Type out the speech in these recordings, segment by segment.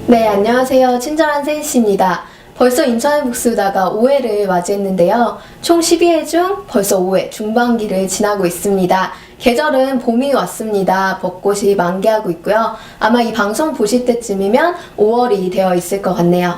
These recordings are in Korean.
네, 안녕하세요. 친절한 세희씨입니다. 벌써 인천의 복수다가 5회를 맞이했는데요. 총 12회 중 벌써 5회 중반기를 지나고 있습니다. 계절은 봄이 왔습니다. 벚꽃이 만개하고 있고요. 아마 이 방송 보실 때쯤이면 5월이 되어 있을 것 같네요.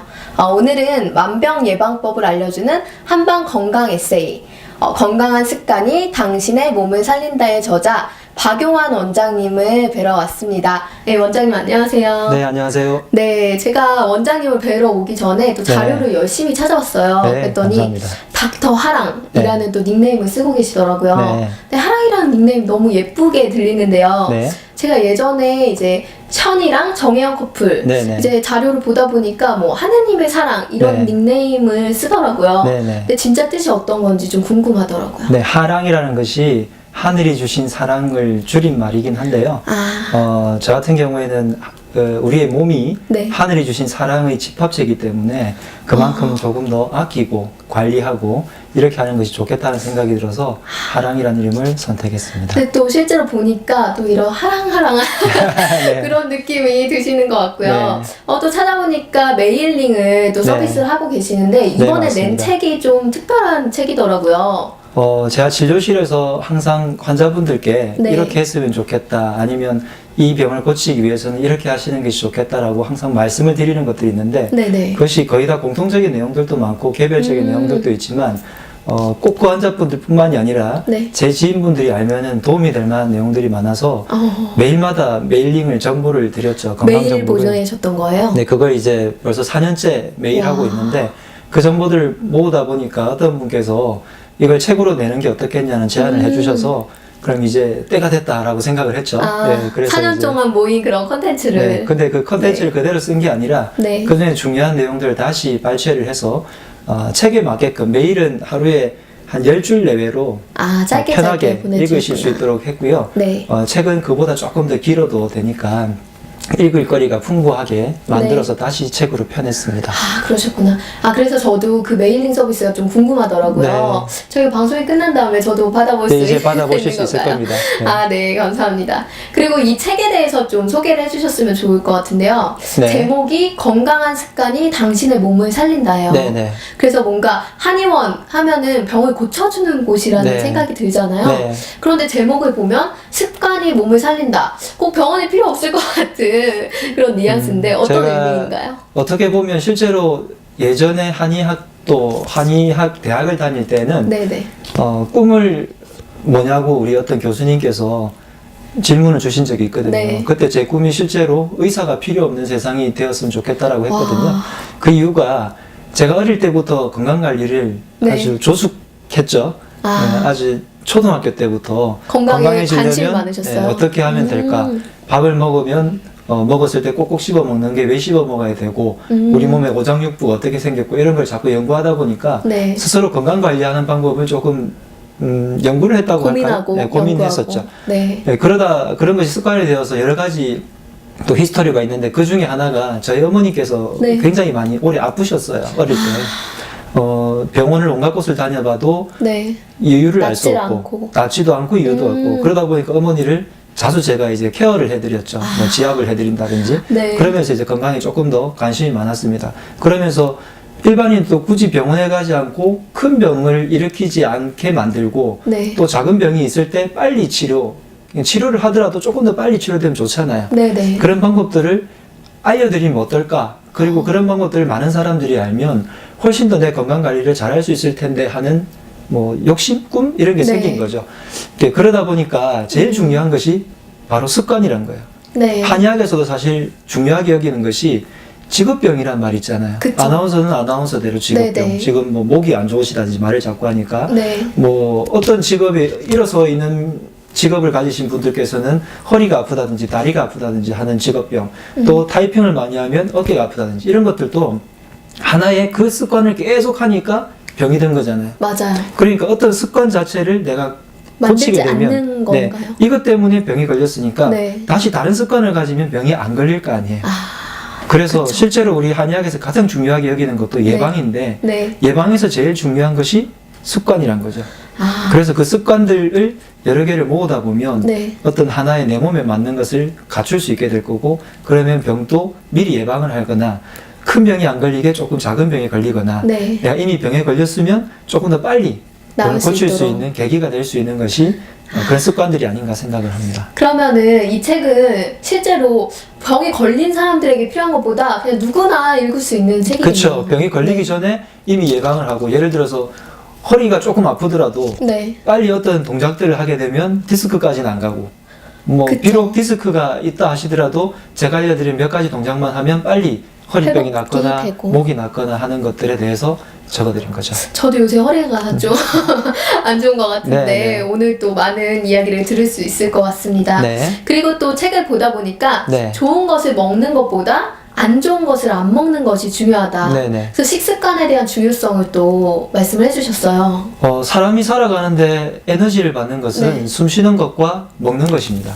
오늘은 만병 예방법을 알려주는 한방 건강 에세이, 건강한 습관이 당신의 몸을 살린다의 저자 박용환 원장님을 뵈러 왔습니다. 네, 원장님 안녕하세요. 네, 안녕하세요. 네, 제가 원장님을 뵈러 오기 전에 또 자료를 열심히 찾아봤어요. 네, 그랬더니 감사합니다. 닥터 하랑이라는 또 닉네임을 쓰고 계시더라고요. 네. 근데 하랑이라는 닉네임 너무 예쁘게 들리는데요. 네. 제가 예전에 이제 천이랑 정혜영 커플 네. 이제 자료를 보다 보니까 뭐 하느님의 사랑 이런 네. 닉네임을 쓰더라고요. 네. 근데 진짜 뜻이 어떤 건지 좀 궁금하더라고요. 네, 하랑이라는 것이 하늘이 주신 사랑을 줄인 말이긴 한데요. 저 같은 경우에는 우리의 몸이 네. 하늘이 주신 사랑의 집합체이기 때문에 그만큼 조금 더 아끼고 관리하고 이렇게 하는 것이 좋겠다는 생각이 들어서 하랑이라는 이름을 선택했습니다. 근데 또 실제로 보니까 또 이런 하랑하랑한 네. 그런 느낌이 드시는 것 같고요. 네. 또 찾아보니까 메일링을 또 네. 서비스를 하고 계시는데 이번에 낸 맞습니다. 책이 좀 특별한 책이더라고요. 제가 진료실에서 항상 환자분들께 네. 이렇게 했으면 좋겠다, 아니면 이 병을 고치기 위해서는 이렇게 하시는 것이 좋겠다라고 항상 말씀을 드리는 것들이 있는데 네네. 그것이 거의 다 공통적인 내용들도 많고 개별적인 내용들도 있지만 꼭 그 환자분들뿐만이 아니라 네. 제 지인분들이 알면은 도움이 될 만한 내용들이 많아서 매일마다 메일링을 정보를 드렸죠. 건강 메일 정보를. 보내셨던 거예요? 네, 그걸 이제 벌써 4년째 매일 와. 하고 있는데 그 정보들을 모으다 보니까 어떤 분께서 이걸 책으로 내는 게 어떻겠냐는 제안을 해주셔서 그럼 이제 때가 됐다라고 생각을 했죠. 네, 그래서 4년 이제 동안 모인 그런 컨텐츠를. 네, 근데 그 컨텐츠를 그대로 쓴 게 아니라 네. 그 중에 중요한 내용들을 다시 발췌를 해서 책에 맞게끔 매일은 하루에 한 10줄 내외로 짧게 편하게 보내주셨구나. 읽으실 수 있도록 했고요. 네. 책은 그보다 조금 더 길어도 되니까 읽을 거리가 풍부하게 만들어서 다시 책으로 펴냈습니다. 그러셨구나. 그래서 저도 그 메일링 서비스가 좀 궁금하더라고요. 저희 방송이 끝난 다음에 저도 받아볼 수 네, 이제 있는 받아보실 수 있을 건가요? 겁니다. 네, 감사합니다. 그리고 이 책에 대해서 좀 소개를 해주셨으면 좋을 것 같은데요. 네. 제목이 건강한 습관이 당신의 몸을 살린다예요. 네. 그래서 뭔가 한의원 하면은 병을 고쳐주는 곳이라는 네. 생각이 들잖아요. 네. 그런데 제목을 보면 습관이 몸을 살린다. 꼭 병원이 필요 없을 것 같은 그런 뉘앙스인데 어떤 제가 의미인가요? 어떻게 보면 실제로 예전에 한의학 대학을 다닐 때는 네네. 꿈을 뭐냐고 우리 어떤 교수님께서 질문을 주신 적이 있거든요. 네. 그때 제 꿈이 실제로 의사가 필요 없는 세상이 되었으면 좋겠다라고 했거든요. 와. 그 이유가 제가 어릴 때부터 건강관리를 네. 아주 조숙했죠. 네, 아주 초등학교 때부터 건강에 관심이 건강해지려면 많으셨어요? 어떻게 하면 될까? 밥을 먹으면 먹었을 때 꼭꼭 씹어 먹는 게 왜 씹어 먹어야 되고 우리 몸의 오장육부가 어떻게 생겼고 이런 걸 자꾸 연구하다 보니까 네. 스스로 건강 관리하는 방법을 조금 연구를 했다고 고민하고 할까요? 네, 고민했었죠. 연구하고. 네. 네, 그러다 그런 것이 습관이 되어서 여러 가지 또 히스토리가 있는데 그 중에 하나가 저희 어머니께서 네. 굉장히 많이 오래 아프셨어요. 어릴 때. 병원을 온갖 곳을 다녀봐도 네. 이유를 알 수 낫질 없고 않고. 낫지도 않고 이유도 없고 그러다 보니까 어머니를 자주 제가 이제 케어를 해드렸죠. 뭐 지압을 해드린다든지. 네. 그러면서 이제 건강에 조금 더 관심이 많았습니다. 그러면서 일반인도 굳이 병원에 가지 않고 큰 병을 일으키지 않게 만들고 네. 또 작은 병이 있을 때 빨리 치료를 하더라도 조금 더 빨리 치료되면 좋잖아요. 네네. 그런 방법들을 알려드리면 어떨까? 그리고 그런 방법들을 많은 사람들이 알면 훨씬 더 내 건강 관리를 잘할 수 있을 텐데 하는 뭐 욕심, 꿈 이런 게 네. 생긴 거죠. 그러다 보니까 제일 중요한 것이 바로 습관이란 거예요. 네. 한의학에서도 사실 중요하게 여기는 것이 직업병이란 말 있잖아요. 그쵸. 아나운서는 아나운서대로 직업병. 네네. 지금 뭐 목이 안 좋으시다든지 말을 자꾸 하니까 네. 뭐 어떤 직업에 일어서 있는 직업을 가지신 분들께서는 허리가 아프다든지 다리가 아프다든지 하는 직업병, 또 타이핑을 많이 하면 어깨가 아프다든지 이런 것들도 하나의 그 습관을 계속 하니까 병이 된 거잖아요. 맞아요. 그러니까 어떤 습관 자체를 내가 만들지 고치게 되면 않는 건가요? 이것 때문에 병이 걸렸으니까 네. 다시 다른 습관을 가지면 병이 안 걸릴 거 아니에요. 그래서 그쵸. 실제로 우리 한의학에서 가장 중요하게 여기는 것도 예방인데 네. 예방에서 제일 중요한 것이 습관이란 거죠. 아, 그래서 그 습관들을 여러 개를 모으다 보면 네. 어떤 하나의 내 몸에 맞는 것을 갖출 수 있게 될 거고, 그러면 병도 미리 예방을 하거나 큰 병이 안 걸리게 조금 작은 병에 걸리거나 네. 내가 이미 병에 걸렸으면 조금 더 빨리 병을 나을 수 고칠 수 있도록. 있는 계기가 될 수 있는 것이 그런 습관들이 아닌가 생각을 합니다. 그러면은 이 책은 실제로 병에 걸린 사람들에게 필요한 것보다 그냥 누구나 읽을 수 있는 책이에요. 그렇죠. 병이 걸리기 전에 이미 예방을 하고, 예를 들어서 허리가 조금 아프더라도 네. 빨리 어떤 동작들을 하게 되면 디스크까지는 안 가고, 뭐 그쵸. 비록 디스크가 있다 하시더라도 제가 알려드린 몇 가지 동작만 하면 빨리 허리병이 회복이 낫거나 되고. 목이 낫거나 하는 것들에 대해서 적어드린 거죠. 저도 요새 허리가 좀 안 좋은 것 같은데 네, 네. 오늘 또 많은 이야기를 들을 수 있을 것 같습니다. 네. 그리고 또 책을 보다 보니까 네. 좋은 것을 먹는 것보다 안 좋은 것을 안 먹는 것이 중요하다. 네네. 그래서 식습관에 대한 중요성을 또 말씀을 해주셨어요. 사람이 살아가는데 에너지를 받는 것은 네. 숨 쉬는 것과 먹는 것입니다.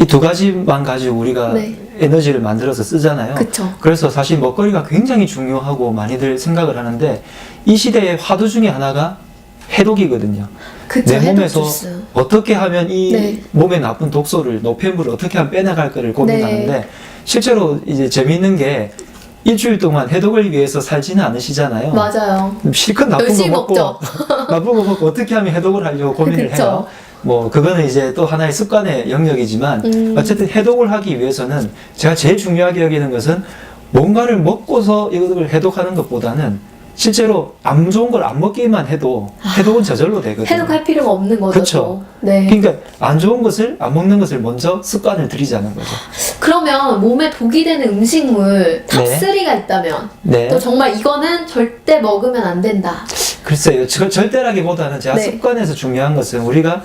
이 두 가지만 가지고 우리가 네. 에너지를 만들어서 쓰잖아요. 그쵸. 그래서 사실 먹거리가 굉장히 중요하고 많이들 생각을 하는데, 이 시대의 화두 중에 하나가 해독이거든요. 그쵸. 내 해독 몸에서 주스. 어떻게 하면 이 네. 몸에 나쁜 독소를, 노폐물을 어떻게 하면 빼나갈 거를 고민하는데, 네. 실제로 이제 재미있는 게 일주일 동안 해독을 위해서 살지는 않으시잖아요. 맞아요. 실컷 나쁜 거 열심히 먹고 먹죠. 나쁜 거 먹고 어떻게 하면 해독을 하려고 고민을 그쵸. 해요. 뭐 그거는 이제 또 하나의 습관의 영역이지만 어쨌든 해독을 하기 위해서는 제가 제일 중요하게 여기는 것은 뭔가를 먹고서 이걸 해독하는 것보다는 실제로 안 좋은 걸 안 먹기만 해도 해독은 저절로 되거든요. 해독할 필요가 없는 거죠. 그쵸. 또. 네. 그러니까 안 좋은 것을 안 먹는 것을 먼저 습관을 들이자는 거죠. 그러면 몸에 독이 되는 음식물 탑 네. 3가 있다면 네. 또 정말 이거는 절대 먹으면 안 된다. 글쎄요. 절대라기보다는 제가 네. 습관에서 중요한 것은 우리가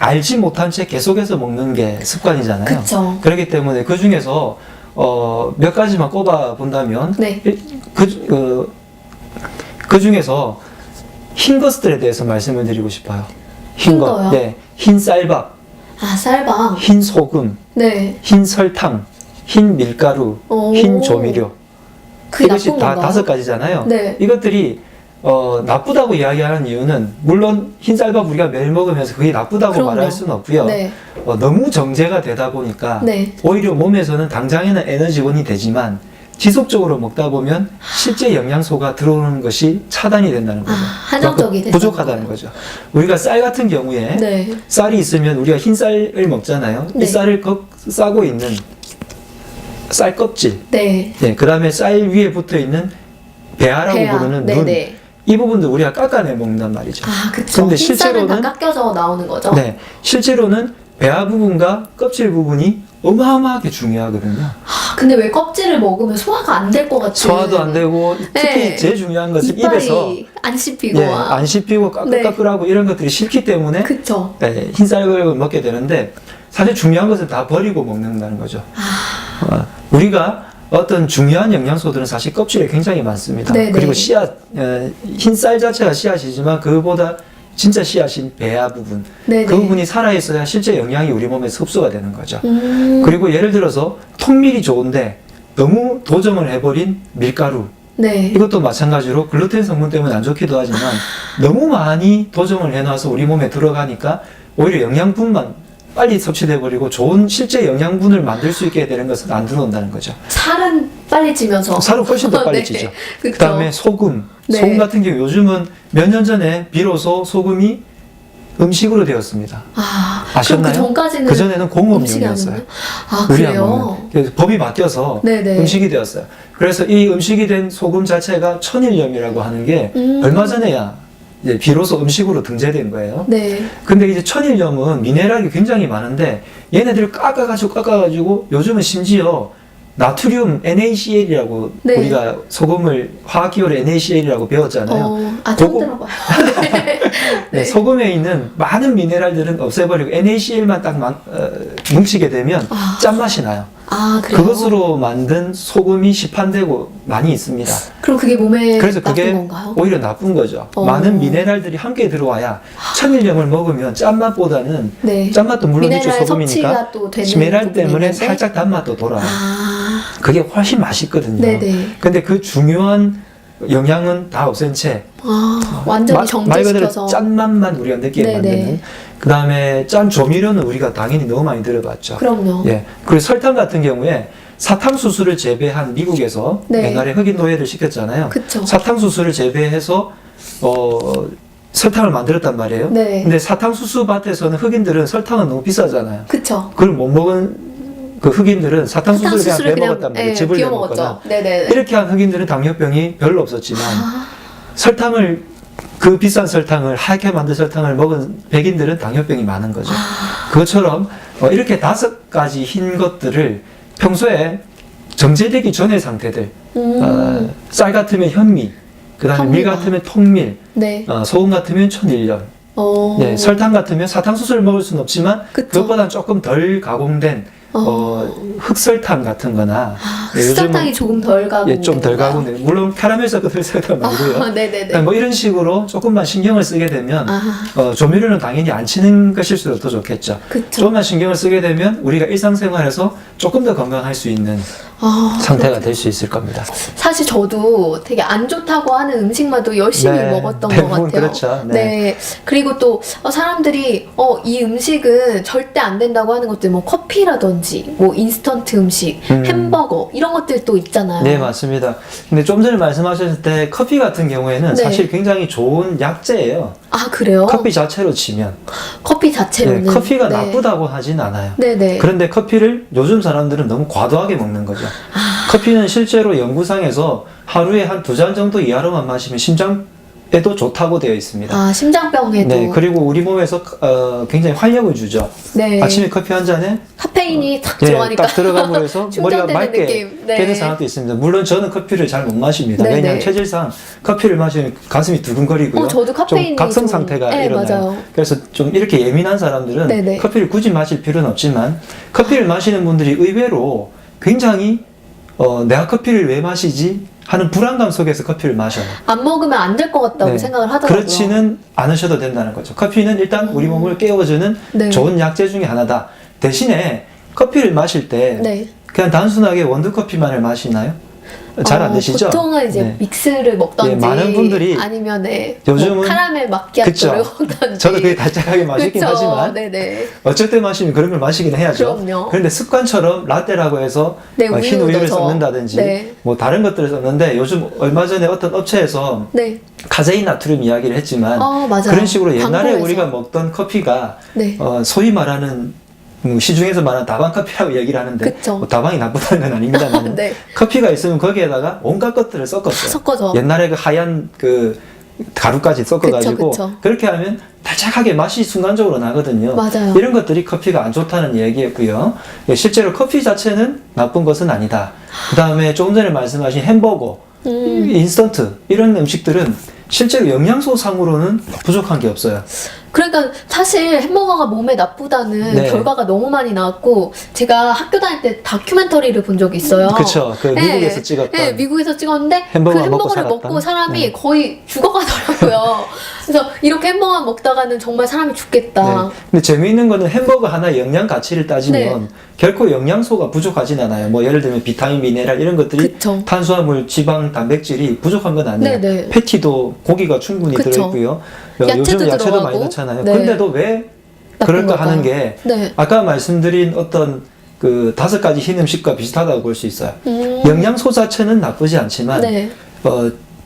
알지 못한 채 계속해서 먹는 게 습관이잖아요. 그쵸. 그렇기 때문에 그 중에서 몇 가지만 꼽아 본다면 네. 그 중에서 흰 것들에 대해서 말씀을 드리고 싶어요. 흰 거요? 네, 흰 쌀밥, 아, 쌀밥. 흰 소금, 네. 흰 설탕, 흰 밀가루, 오. 흰 조미료. 그게 이것이 나쁜 다 건가요? 5가지잖아요. 네. 이것들이 나쁘다고 이야기하는 이유는, 물론 흰 쌀밥 우리가 매일 먹으면서 그게 나쁘다고 그럼요. 말할 수는 없고요. 네. 너무 정제가 되다 보니까 네. 오히려 몸에서는 당장에는 에너지원이 되지만 지속적으로 먹다 보면 실제 영양소가 들어오는 것이 차단이 된다는 거죠. 한정적이 된다는 부족하다는 거예요. 거죠. 우리가 쌀 같은 경우에 네. 쌀이 있으면 우리가 흰 쌀을 먹잖아요. 네. 이 쌀을 싸고 있는 쌀 껍질, 네. 네, 그 다음에 쌀 위에 붙어 있는 배아라고 배아. 부르는 네, 눈, 네. 이 부분도 우리가 깎아내 먹는단 말이죠. 아, 그쵸. 근데 흰쌀은 다 실제로는- 깎여져 나오는 거죠? 네, 실제로는 배아 부분과 껍질 부분이 어마어마하게 중요하거든요. 아, 근데 왜 껍질을 먹으면 소화가 안 될 것 같은. 소화도 안 되고, 특히 네. 제일 중요한 것은 이빨이 입에서 안 씹히고. 예, 안 씹히고 까끌까끌하고 이런 것들이 싫기 때문에 그쵸. 흰 쌀을 먹게 되는데, 사실 중요한 것은 다 버리고 먹는다는 거죠. 우리가 어떤 중요한 영양소들은 사실 껍질에 굉장히 많습니다. 네네. 그리고 씨앗, 흰 쌀 자체가 씨앗이지만 그거보다 진짜 씨앗인 배아 부분, 네네. 그 부분이 살아있어야 실제 영양이 우리 몸에서 흡수가 되는 거죠. 음. 그리고 예를 들어서 통밀이 좋은데 너무 도정을 해버린 밀가루, 네. 이것도 마찬가지로 글루텐 성분 때문에 안 좋기도 하지만 너무 많이 도정을 해놔서 우리 몸에 들어가니까 오히려 영양분만 빨리 섭취돼 버리고 좋은 실제 영양분을 만들 수 있게 되는 것은 안 들어온다는 거죠. 살은 빨리 찌면서. 살은 훨씬 더 빨리 네. 찌죠. 그쵸. 그다음에 소금. 네. 소금 같은 경우 요즘은 몇 년 전에 비로소 소금이 음식으로 되었습니다. 아, 아셨나요? 그럼 그 전까지는 그전에는 음식이 공업용이었어요. 아니었나요? 아, 우리 안 그래요? 먹는. 그래서 법이 바뀌어서 네네. 음식이 되었어요. 그래서 이 음식이 된 소금 자체가 천일염이라고 하는 게 음. 얼마 전에야 이제 비로소 음식으로 등재된 거예요. 네. 근데 이제 천일염은 미네랄이 굉장히 많은데 얘네들을 깎아가지고 요즘은 심지어 나트륨 NaCl이라고 네. 우리가 소금을 화학기호로 NaCl이라고 배웠잖아요. 처음 그거- 들어봐요. 네, 소금에 있는 많은 미네랄들은 없애버리고 NaCl만 딱 뭉치게 되면 아. 짠맛이 나요. 아, 그래요? 그것으로 만든 소금이 시판되고 많이 있습니다. 그럼 그게 몸에 그래서 나쁜 그게 건가요? 오히려 나쁜 거죠. 어. 많은 미네랄들이 함께 들어와야 천일염을 먹으면 짠맛보다는 네. 짠맛도 물론 있죠. 미네랄 소금이니까 섭취가 또 되는 미네랄 부분이 때문에 있는데? 살짝 단맛도 돌아요. 아, 그게 훨씬 맛있거든요. 네네. 근데 그 중요한 영양은 다 없앤 채 아, 완전히 말 그대로 정제시켜서. 짠맛만 우리가 느끼게 네네. 만드는. 그 다음에 짠 조미료는 우리가 당연히 너무 많이 들어봤죠. 그럼요. 예. 그리고 설탕 같은 경우에 사탕수수를 재배한 미국에서 네. 옛날에 흑인 노예를 시켰잖아요. 그쵸. 사탕수수를 재배해서 설탕을 만들었단 말이에요. 네. 근데 사탕수수 밭에서는 흑인들은 설탕은 너무 비싸잖아요. 그쵸. 그걸 못 먹은 그 흑인들은 사탕수수를 그냥 사탕수수를 빼먹었단 말이에요. 예, 즙을 비워 내먹거나. 먹었죠. 네네. 이렇게 한 흑인들은 당뇨병이 별로 없었지만 아, 설탕을 그 비싼 설탕을 하얗게 만든 설탕을 먹은 백인들은 당뇨병이 많은 거죠. 그것처럼 이렇게 5가지 흰 것들을 평소에 정제되기 전의 상태들, 쌀 같으면 현미, 그 다음에 밀 현미가. 같으면 통밀, 네. 소금 같으면 천일염, 네, 설탕 같으면 사탕수수를 먹을 수는 없지만 그쵸. 그것보다는 조금 덜 가공된 흑설탕 같은 거나 설탕이 조금 덜 가고. 예, 좀 덜 가공된 물론 캐러멜 섞은 흑설탕 말고요. 네네네. 뭐 이런 식으로 조금만 신경을 쓰게 되면 아. 조미료는 당연히 안 치는 것일수록 더 좋겠죠. 그쵸. 조금만 신경을 쓰게 되면 우리가 일상생활에서 조금 더 건강할 수 있는 상태가 될 수 있을 겁니다. 사실 저도 되게 안 좋다고 하는 음식마도 열심히 네, 먹었던 것 대부분 같아요. 그렇죠. 네. 네. 그리고 또 사람들이 이 음식은 절대 안 된다고 하는 것들, 뭐 커피라든지, 뭐 인스턴트 음식, 햄버거 이런 것들 또 있잖아요. 네, 맞습니다. 근데 좀 전에 말씀하셨을 때 커피 같은 경우에는 네. 사실 굉장히 좋은 약재예요. 아 그래요? 커피 자체로 치면 커피 자체로는. 네, 커피가 네. 나쁘다고 하진 않아요. 네네. 그런데 커피를 요즘 사람들은 너무 과도하게 먹는 거죠. 커피는 실제로 연구상에서 하루에 한 2잔 정도 이하로만 마시면 심장에도 좋다고 되어 있습니다. 아 심장병에도. 네, 그리고 우리 몸에서 굉장히 활력을 주죠. 네. 아침에 커피 한 잔에 카페인이 탁 예, 들어가니까. 딱 들어감으로 해서 머리가 충전되는 맑게 느낌. 네. 깨는 사람도 있습니다. 물론 저는 커피를 잘 못 마십니다. 네, 왜냐하면 네. 체질상 커피를 마시면 가슴이 두근거리고요. 저도 카페인이 좀 각성 좀- 상태가 네, 일어나요. 맞아요. 그래서 좀 이렇게 예민한 사람들은 네, 네. 커피를 굳이 마실 필요는 없지만 커피를 마시는 분들이 의외로 굉장히 내가 커피를 왜 마시지? 하는 불안감 속에서 커피를 마셔요. 안 먹으면 안 될 것 같다고 네. 생각을 하더라고요. 그렇지는 않으셔도 된다는 거죠. 커피는 일단 우리 몸을 깨워주는 네. 좋은 약재 중에 하나다. 대신에 커피를 마실 때 네. 그냥 단순하게 원두커피만을 마시나요? 잘 안 드시죠? 보통은 이제 네. 믹스를 먹던지 예, 많은 분들이 아니면 요즘은 뭐 카라멜 마키아토를 그쵸. 먹던지. 저도 그게 달짝하게 마시긴 그쵸. 하지만 네네. 어쩔 때 마시면 그런 걸 마시긴 해야죠. 그럼요. 그런데 습관처럼 라떼라고 해서 네, 흰 우유 우유를 넣어서. 섞는다든지 네. 뭐 다른 것들을 섞는데 요즘 얼마 전에 어떤 업체에서 네. 카제인 나트륨 이야기를 했지만 맞아요. 그런 식으로 옛날에 광고에서. 우리가 먹던 커피가 네. 소위 말하는 시중에서 말하는 다방 커피라고 얘기를 하는데 그쵸. 뭐 다방이 나쁘다는 건 아닙니다만 네. 커피가 있으면 거기에다가 온갖 것들을 섞었어요. 섞어서. 옛날에 그 하얀 그 가루까지 섞어가지고 그쵸. 그렇게 하면 달짝하게 맛이 순간적으로 나거든요. 맞아요. 이런 것들이 커피가 안 좋다는 얘기였고요. 예, 실제로 커피 자체는 나쁜 것은 아니다. 그 다음에 조금 전에 말씀하신 햄버거, 인스턴트 이런 음식들은 실제로 영양소 상으로는 부족한 게 없어요. 그러니까 사실 햄버거가 몸에 나쁘다는 네. 결과가 너무 많이 나왔고, 제가 학교 다닐 때 다큐멘터리를 본 적이 있어요. 그쵸. 그 네. 미국에서 찍었던. 네, 미국에서 찍었는데 햄버거 그 먹고 햄버거를 살았던. 먹고 사람이 네. 거의 죽어가더라고요. 그래서 이렇게 햄버거 먹다가는 정말 사람이 죽겠다. 네. 근데 재미있는 거는 햄버거 하나 영양 가치를 따지면 네. 결코 영양소가 부족하진 않아요. 뭐 예를 들면 비타민, 미네랄 이런 것들이 그쵸. 탄수화물, 지방, 단백질이 부족한 건 아니에요. 네네. 패티도 고기가 충분히 그쵸. 들어있고요. 야채도 요즘 야채도 들어가고. 많이 넣잖아요. 네. 근데도 왜 나쁜 그럴까 걸까요? 하는 게 네. 아까 말씀드린 어떤 그 5가지 흰 음식과 비슷하다고 볼 수 있어요. 영양소 자체는 나쁘지 않지만 네.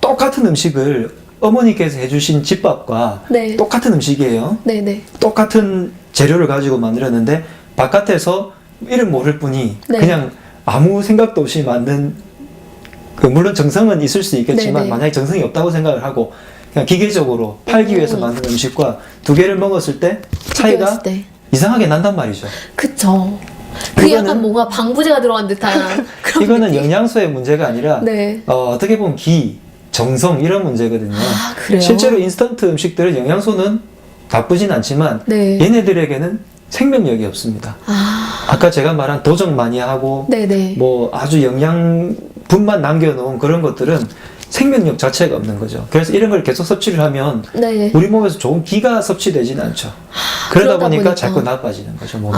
똑같은 음식을 어머니께서 해주신 집밥과 네. 똑같은 음식이에요. 네네. 똑같은 재료를 가지고 만들었는데 바깥에서 이름 모를 뿐이 네. 그냥 아무 생각도 없이 만든 물론 정성은 있을 수 있겠지만 네네. 만약에 정성이 없다고 생각을 하고 그냥 기계적으로 팔기 위해서 만든 음식과 두 개를 먹었을 때 차이가 비교했을 때. 이상하게 난단 말이죠. 그쵸. 그게 이거는- 약간 뭔가 방부제가 들어간 듯한 그런 이거는 느낌. 영양소의 문제가 아니라 네. 어떻게 보면 기, 정성 이런 문제거든요. 아, 그래요? 실제로 인스턴트 음식들은 영양소는 나쁘진 않지만 네. 얘네들에게는 생명력이 없습니다. 아까 제가 말한 도적 많이 하고 네네. 뭐 아주 영양분만 남겨놓은 그런 것들은 생명력 자체가 없는 거죠. 그래서 이런 걸 계속 섭취를 하면 네. 우리 몸에서 좋은 기가 섭취되지는 않죠. 그러다 그러다 보니까 보니까. 자꾸 나빠지는 거죠, 몸이.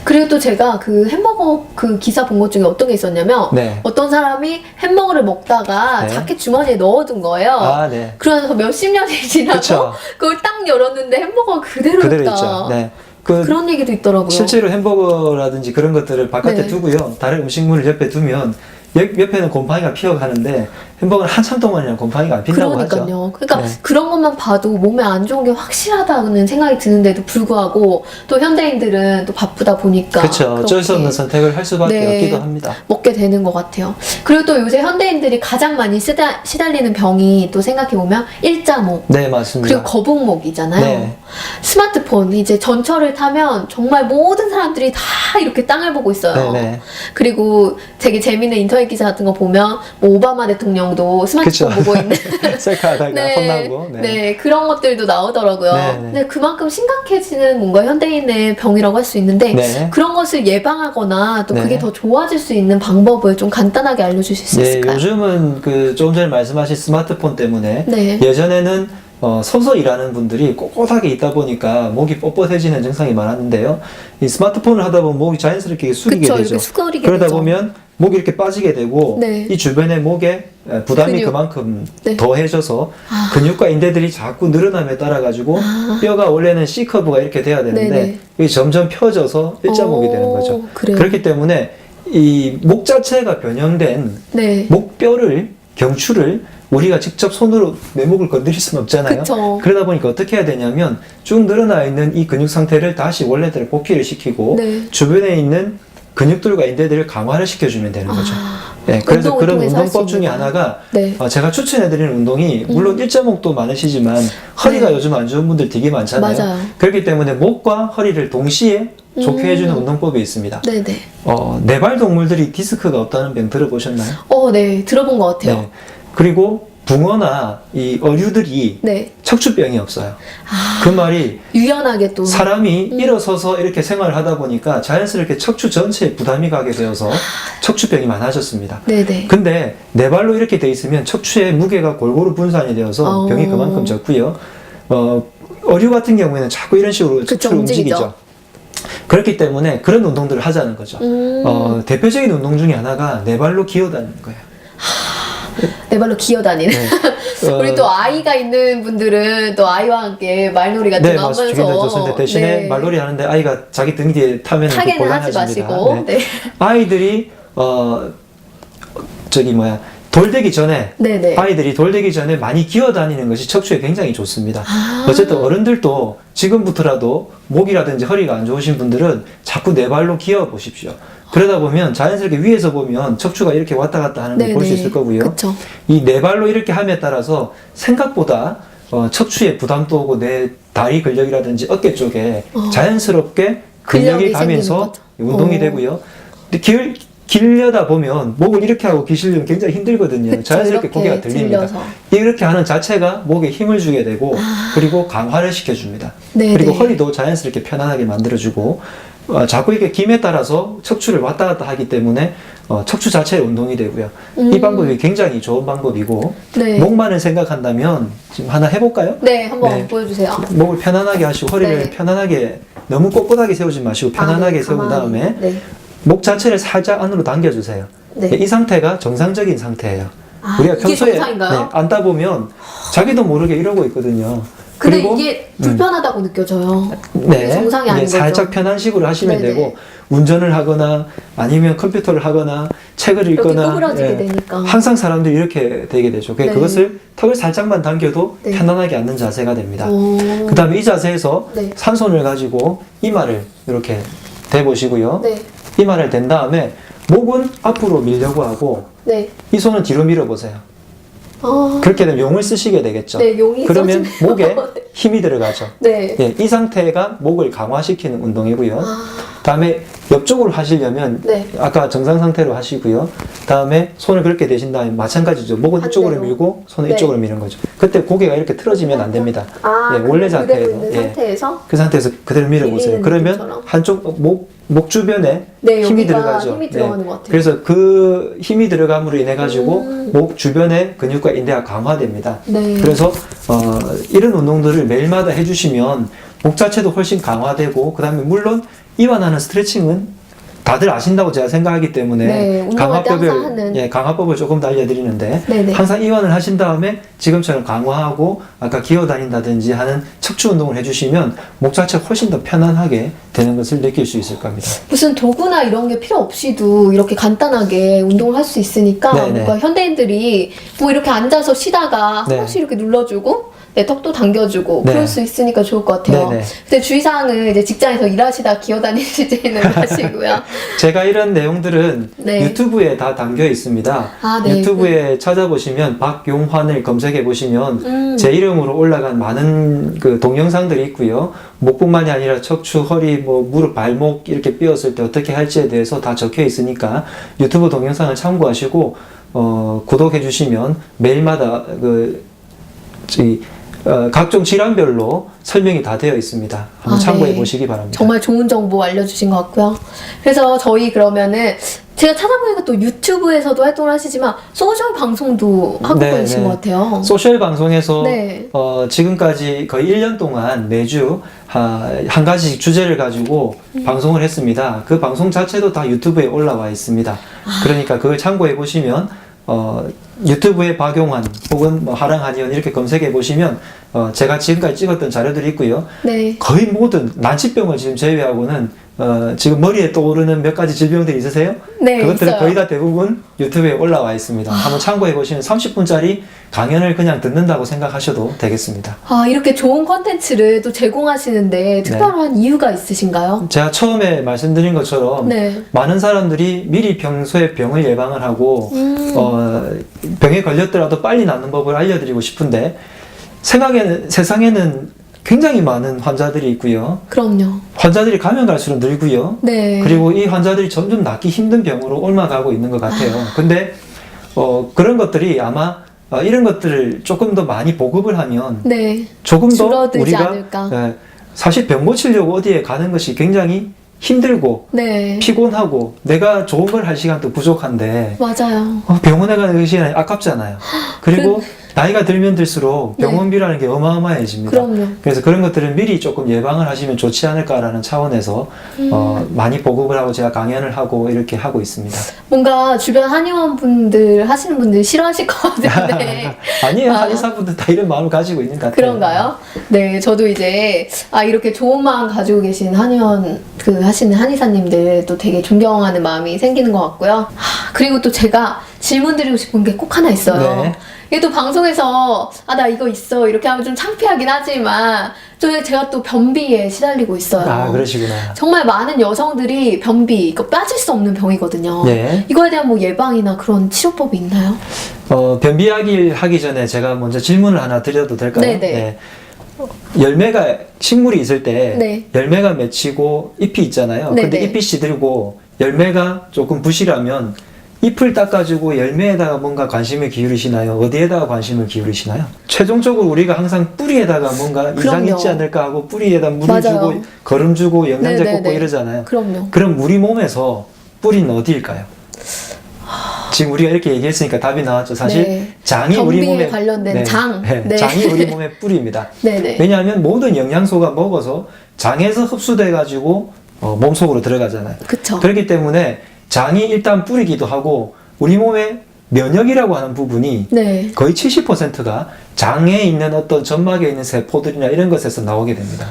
그리고 또 제가 그 햄버거 그 기사 본 것 중에 어떤 게 있었냐면 네. 어떤 사람이 햄버거를 먹다가 네. 자켓 주머니에 넣어둔 거예요. 아, 네. 그러면서 몇십 년이 지나고 그쵸. 그걸 딱 열었는데 햄버거가 그대로 그대로 있다. 있죠. 네. 그런 얘기도 있더라고요. 실제로 햄버거라든지 그런 것들을 바깥에 네. 두고요. 다른 음식물을 옆에 두면 옆에는 곰팡이가 피어가는데 햄버거는 한참 동안이나 곰팡이가 안 핀다고 그러니까요. 하죠. 그러니까 네. 그런 것만 봐도 몸에 안 좋은 게 확실하다는 생각이 드는데도 불구하고 또 현대인들은 또 바쁘다 보니까 그렇죠. 어쩔 수 그렇게 없는 선택을 할 수밖에 네. 없기도 합니다. 먹게 되는 것 같아요. 그리고 또 요새 현대인들이 가장 많이 시달리는 병이 또 생각해보면 일자목 네, 맞습니다. 그리고 거북목이잖아요. 네. 스마트폰 이제 전철을 타면 정말 모든 사람들이 다 이렇게 땅을 보고 있어요. 네네. 그리고 되게 재밌는 인터넷 기사 같은 거 보면 뭐 오바마 대통령도 스마트폰 그쵸. 보고 있는 셀카하다가 혼나고. 네, 그런 것들도 나오더라고요. 네, 네. 근데 그만큼 심각해지는 뭔가 현대인의 병이라고 할 수 있는데 네. 그런 것을 예방하거나 또 네. 그게 더 좋아질 수 있는 방법을 좀 간단하게 알려주실 수 네, 있을까요? 요즘은 그 조금 전에 말씀하신 스마트폰 때문에 네. 예전에는 서서 일하는 분들이 꼿꼿하게 있다 보니까 목이 뻣뻣해지는 증상이 많았는데요. 이 스마트폰을 하다 보면 목이 자연스럽게 숙이게 그쵸, 되죠. 이렇게 수그리게 그러다 되죠. 보면 목이 이렇게 빠지게 되고 네. 이 주변의 목에 부담이 근육. 그만큼 네. 더해져서 아. 근육과 인대들이 자꾸 늘어남에 따라 가지고 아. 뼈가 원래는 C커브가 이렇게 돼야 되는데 네네. 이게 점점 펴져서 일자목이 되는 거죠. 그래요. 그렇기 때문에 이 목 자체가 변형된 네. 목뼈를 경추를 우리가 직접 손으로 내 목을 건드릴 수는 없잖아요. 그쵸. 그러다 보니까 어떻게 해야 되냐면 쭉 늘어나 있는 이 근육 상태를 다시 원래대로 복귀를 시키고 네. 주변에 있는 근육들과 인대들을 강화를 시켜주면 되는 거죠. 아, 네, 그래서 운동을 그런 통해서 할수 운동법 중에 있는 하나가 네. 제가 추천해드리는 운동이 물론 일자목도 많으시지만 허리가 네. 요즘 안 좋은 분들 되게 많잖아요. 맞아요. 그렇기 때문에 목과 허리를 동시에 좋게 해주는 음. 운동법이 있습니다. 네네. 네발 동물들이 디스크가 없다는 병 들어보셨나요? 네. 들어본 것 같아요. 네. 그리고 붕어나 이 어류들이 네. 척추병이 없어요. 아, 그 말이 유연하게 또. 사람이 일어서서 이렇게 생활을 하다 보니까 자연스럽게 척추 전체에 부담이 가게 되어서 척추병이 많아졌습니다. 네네. 근데 네 발로 이렇게 돼 있으면 척추의 무게가 골고루 분산이 되어서 병이 그만큼 적고요. 어류 같은 경우에는 자꾸 이런 식으로 그쵸, 척추를 움직이죠. 그렇기 때문에 그런 운동들을 하자는 거죠. 대표적인 운동 중에 하나가 네 발로 기어다니는 거예요. 내 발로 기어다니는. 네. 우리 또 아이가 있는 분들은 또 아이와 함께 말놀이 같은 네, 거 맞습니다. 하면서 굉장히 좋습니다. 대신에 네. 말놀이 하는데 아이가 자기 등 뒤에 타면 타게는 하지 곤란해집니다. 마시고. 네. 아이들이 돌되기 전에 네네. 아이들이 돌되기 전에 많이 기어다니는 것이 척추에 굉장히 좋습니다. 아. 어쨌든 어른들도 지금부터라도 목이라든지 허리가 안 좋으신 분들은 자꾸 네 발로 기어 보십시오. 그러다 보면 자연스럽게 위에서 보면 척추가 이렇게 왔다 갔다 하는 걸 볼 수 네네. 있을 거고요. 그쵸. 이 네 발로 이렇게 함에 따라서 생각보다 척추에 부담도 오고 내 다리 근력이라든지 어깨 쪽에 자연스럽게 근력이 근력이 가면서 생기는 거죠. 운동이 되고요. 근데 길려다 보면 목을 이렇게 하고 기시려면 굉장히 힘들거든요. 그쵸, 자연스럽게 이렇게 고개가 들립니다. 들려서. 이렇게 하는 자체가 목에 힘을 주게 되고 그리고 강화를 시켜줍니다. 네네. 그리고 허리도 자연스럽게 편안하게 만들어주고 자꾸 이렇게 김에 따라서 척추를 왔다 갔다 하기 때문에 척추 자체의 운동이 되고요. 이 방법이 굉장히 좋은 방법이고 네. 목만을 생각한다면 지금 하나 해볼까요? 네, 한번 네. 보여주세요. 목을 편안하게 하시고 허리를 네. 편안하게 너무 꼿꼿하게 세우지 마시고 편안하게 네, 세운 가만히. 다음에 네. 목 자체를 살짝 안으로 당겨주세요. 네. 이 상태가 정상적인 상태예요. 아, 우리가 이게 평소에 정상인가요? 앉다 보면 자기도 모르게 이러고 있거든요. 근데 그리고 이게 불편하다고 느껴져요. 네, 이게 정상이 아닌 이게 살짝 거죠. 편한 식으로 하시면 네네. 되고 운전을 하거나 아니면 컴퓨터를 하거나 책을 이렇게 읽거나 구부러지게 되니까. 항상 사람들이 이렇게 되게 되죠. 네. 그것을 턱을 살짝만 당겨도 네. 편안하게 앉는 자세가 됩니다. 오. 그 다음에 이 자세에서 네. 산손을 가지고 이마를 이렇게 대보시고요. 네. 이마를 댄 다음에 목은 앞으로 밀려고 하고 네. 이 손은 뒤로 밀어보세요. 그렇게 되면 용을 쓰시게 되겠죠. 네, 용이 그러면 써지네요. 목에 힘이 들어가죠. 네. 이 상태가 목을 강화시키는 운동이고요. 아. 다음에 옆쪽으로 하시려면 네. 아까 정상 상태로 하시고요. 다음에 손을 그렇게 대신 다음에 마찬가지죠. 목은 이쪽으로 반대로. 밀고 손을 네. 이쪽으로 미는 거죠. 그때 고개가 이렇게 틀어지면 안 됩니다. 아, 예, 원래 그대로 상태에서. 있는 예. 상태에서 그 상태에서 그대로 밀어보세요. 밀리는 그러면 느낌처럼. 한쪽 목 주변에 네, 힘이 여기가 들어가죠. 힘이 들어가는 것 같아요. 그래서 그 힘이 들어감으로 인해 가지고 목 주변의 근육과 인대가 강화됩니다. 네. 그래서 이런 운동들을 매일마다 해주시면 목 자체도 훨씬 강화되고 그 다음에 물론 이완하는 스트레칭은 다들 아신다고 제가 생각하기 때문에 네, 운동할 때 항상 하는. 강화법을 조금 더 알려드리는데 네네. 항상 이완을 하신 다음에 지금처럼 강화하고 아까 기어다닌다든지 하는 척추 운동을 해주시면 목 자체가 훨씬 더 편안하게 되는 것을 느낄 수 있을 겁니다. 무슨 도구나 이런 게 필요 없이도 이렇게 간단하게 운동을 할 수 있으니까 네네. 뭔가 현대인들이 뭐 이렇게 앉아서 쉬다가 한 네. 번씩 이렇게 눌러주고 내 턱도 당겨주고 네. 그럴 수 있으니까 좋을 것 같아요. 네네. 근데 주의사항은 이제 직장에서 일하시다 기어다니시지는 마시고요. 제가 이런 내용들은 네. 유튜브에 다 담겨 있습니다. 아, 네. 유튜브에 찾아보시면 박용환을 검색해 보시면 제 이름으로 올라간 많은 그 동영상들이 있고요. 목뿐만이 아니라 척추, 허리, 뭐 무릎, 발목 이렇게 삐었을 때 어떻게 할지에 대해서 다 적혀 있으니까 유튜브 동영상을 참고하시고 구독해 주시면 매일마다 각종 질환별로 설명이 다 되어 있습니다. 한번 아, 참고해 네. 보시기 바랍니다. 정말 좋은 정보 알려주신 것 같고요. 그래서 저희 그러면은 제가 찾아보니까 또 유튜브에서도 활동을 하시지만 소셜 방송도 하고 네, 계신 네. 것 같아요. 소셜 방송에서 네. 지금까지 거의 1년 동안 매주 한 가지 주제를 가지고 방송을 했습니다. 그 방송 자체도 다 유튜브에 올라와 있습니다. 그러니까 그걸 참고해 보시면 유튜브에 박용환 혹은 뭐 하랑 한의원 이렇게 검색해 보시면 제가 지금까지 찍었던 자료들이 있고요. 네. 거의 모든 난치병을 지금 제외하고는 지금 머리에 떠오르는 몇 가지 질병들이 있으세요? 네, 그것들은 있어요. 거의 다 대부분 유튜브에 올라와 있습니다. 한번 참고해 보시면 30분짜리 강연을 그냥 듣는다고 생각하셔도 되겠습니다. 아, 이렇게 좋은 컨텐츠를 또 제공하시는데 특별한 이유가 있으신가요? 제가 처음에 말씀드린 것처럼 네. 많은 사람들이 미리 평소에 병을 예방을 하고 병에 걸렸더라도 빨리 낫는 법을 알려드리고 싶은데 세상에는 굉장히 많은 환자들이 있고요. 그럼요. 환자들이 가면 갈수록 늘고요. 네. 그리고 이 환자들이 점점 낫기 힘든 병으로 옮아가고 있는 것 같아요. 근데 그런 것들이 아마 이런 것들을 조금 더 많이 보급을 하면 네. 조금 더 줄어들지 우리가 않을까. 사실 병 고치려고 어디에 가는 것이 굉장히 힘들고 네. 피곤하고 내가 좋은 걸 할 시간도 부족한데 맞아요. 병원에 가는 그 시간이 아깝잖아요. 그리고 나이가 들면 들수록 네. 병원비라는 게 어마어마해집니다. 그럼요. 그래서 그런 것들은 미리 조금 예방을 하시면 좋지 않을까라는 차원에서 많이 보급을 하고 제가 강연을 하고 이렇게 하고 있습니다. 뭔가 주변 한의원 분들 하시는 분들 싫어하실 것 같은데 아니에요. 아. 한의사분들 다 이런 마음을 가지고 있는 것 같아요. 그런가요? 네, 저도 이제 이렇게 좋은 마음 가지고 계신 한의원 하시는 한의사님들 또 되게 존경하는 마음이 생기는 것 같고요. 그리고 또 제가 질문 드리고 싶은 게 꼭 하나 있어요. 네. 이게 또 방송에서 나 이거 있어 이렇게 하면 좀 창피하긴 하지만 좀 제가 또 변비에 시달리고 있어요. 아, 그러시구나. 정말 많은 여성들이 변비, 이거 빠질 수 없는 병이거든요. 네. 이거에 대한 뭐 예방이나 그런 치료법이 있나요? 변비 이야기를 하기 전에 제가 먼저 질문을 하나 드려도 될까요? 네네. 네. 열매가 식물이 있을 때 네. 열매가 맺히고 잎이 있잖아요. 네네. 근데 잎이 시들고 열매가 조금 부실하면 잎을 닦아주고 열매에다가 뭔가 관심을 기울이시나요? 어디에다가 관심을 기울이시나요? 최종적으로 우리가 항상 뿌리에다가 뭔가 이상이 그럼요. 있지 않을까 하고 뿌리에다 물을 맞아요. 주고 거름 주고 영양제 네네네. 꽂고 이러잖아요. 그럼요. 그럼 우리 몸에서 뿌리는 어디일까요? 지금 우리가 이렇게 얘기했으니까 답이 나왔죠. 사실 네. 장이 우리 변비에 몸에 관련된 장. 네. 네. 장이 우리 몸의 뿌리입니다. 네네. 왜냐하면 모든 영양소가 먹어서 장에서 흡수돼 가지고 몸속으로 들어가잖아요. 그쵸. 그렇기 때문에 장이 일단 뿌리기도 하고 우리 몸의 면역이라고 하는 부분이 네. 거의 70%가 장에 있는 어떤 점막에 있는 세포들이나 이런 것에서 나오게 됩니다.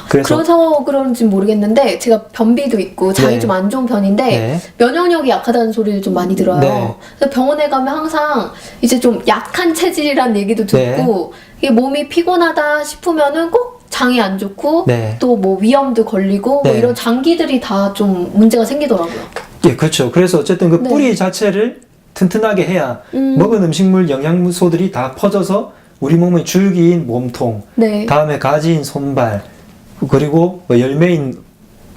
그래서 그래서 그런지 모르겠는데 제가 변비도 있고 장이 네. 좀 안 좋은 편인데 네. 면역력이 약하다는 소리를 좀 많이 들어요. 네. 그래서 병원에 가면 항상 이제 좀 약한 체질이란 얘기도 듣고 이게 몸이 피곤하다 싶으면은 꼭 장이 안 좋고 네. 또 뭐 위염도 걸리고 뭐 네. 이런 장기들이 다 좀 문제가 생기더라고요. 예, 그렇죠. 그래서 어쨌든 그 네. 뿌리 자체를 튼튼하게 해야 먹은 음식물 영양소들이 다 퍼져서 우리 몸의 줄기인 몸통, 네. 다음에 가지인 손발, 그리고 뭐 열매인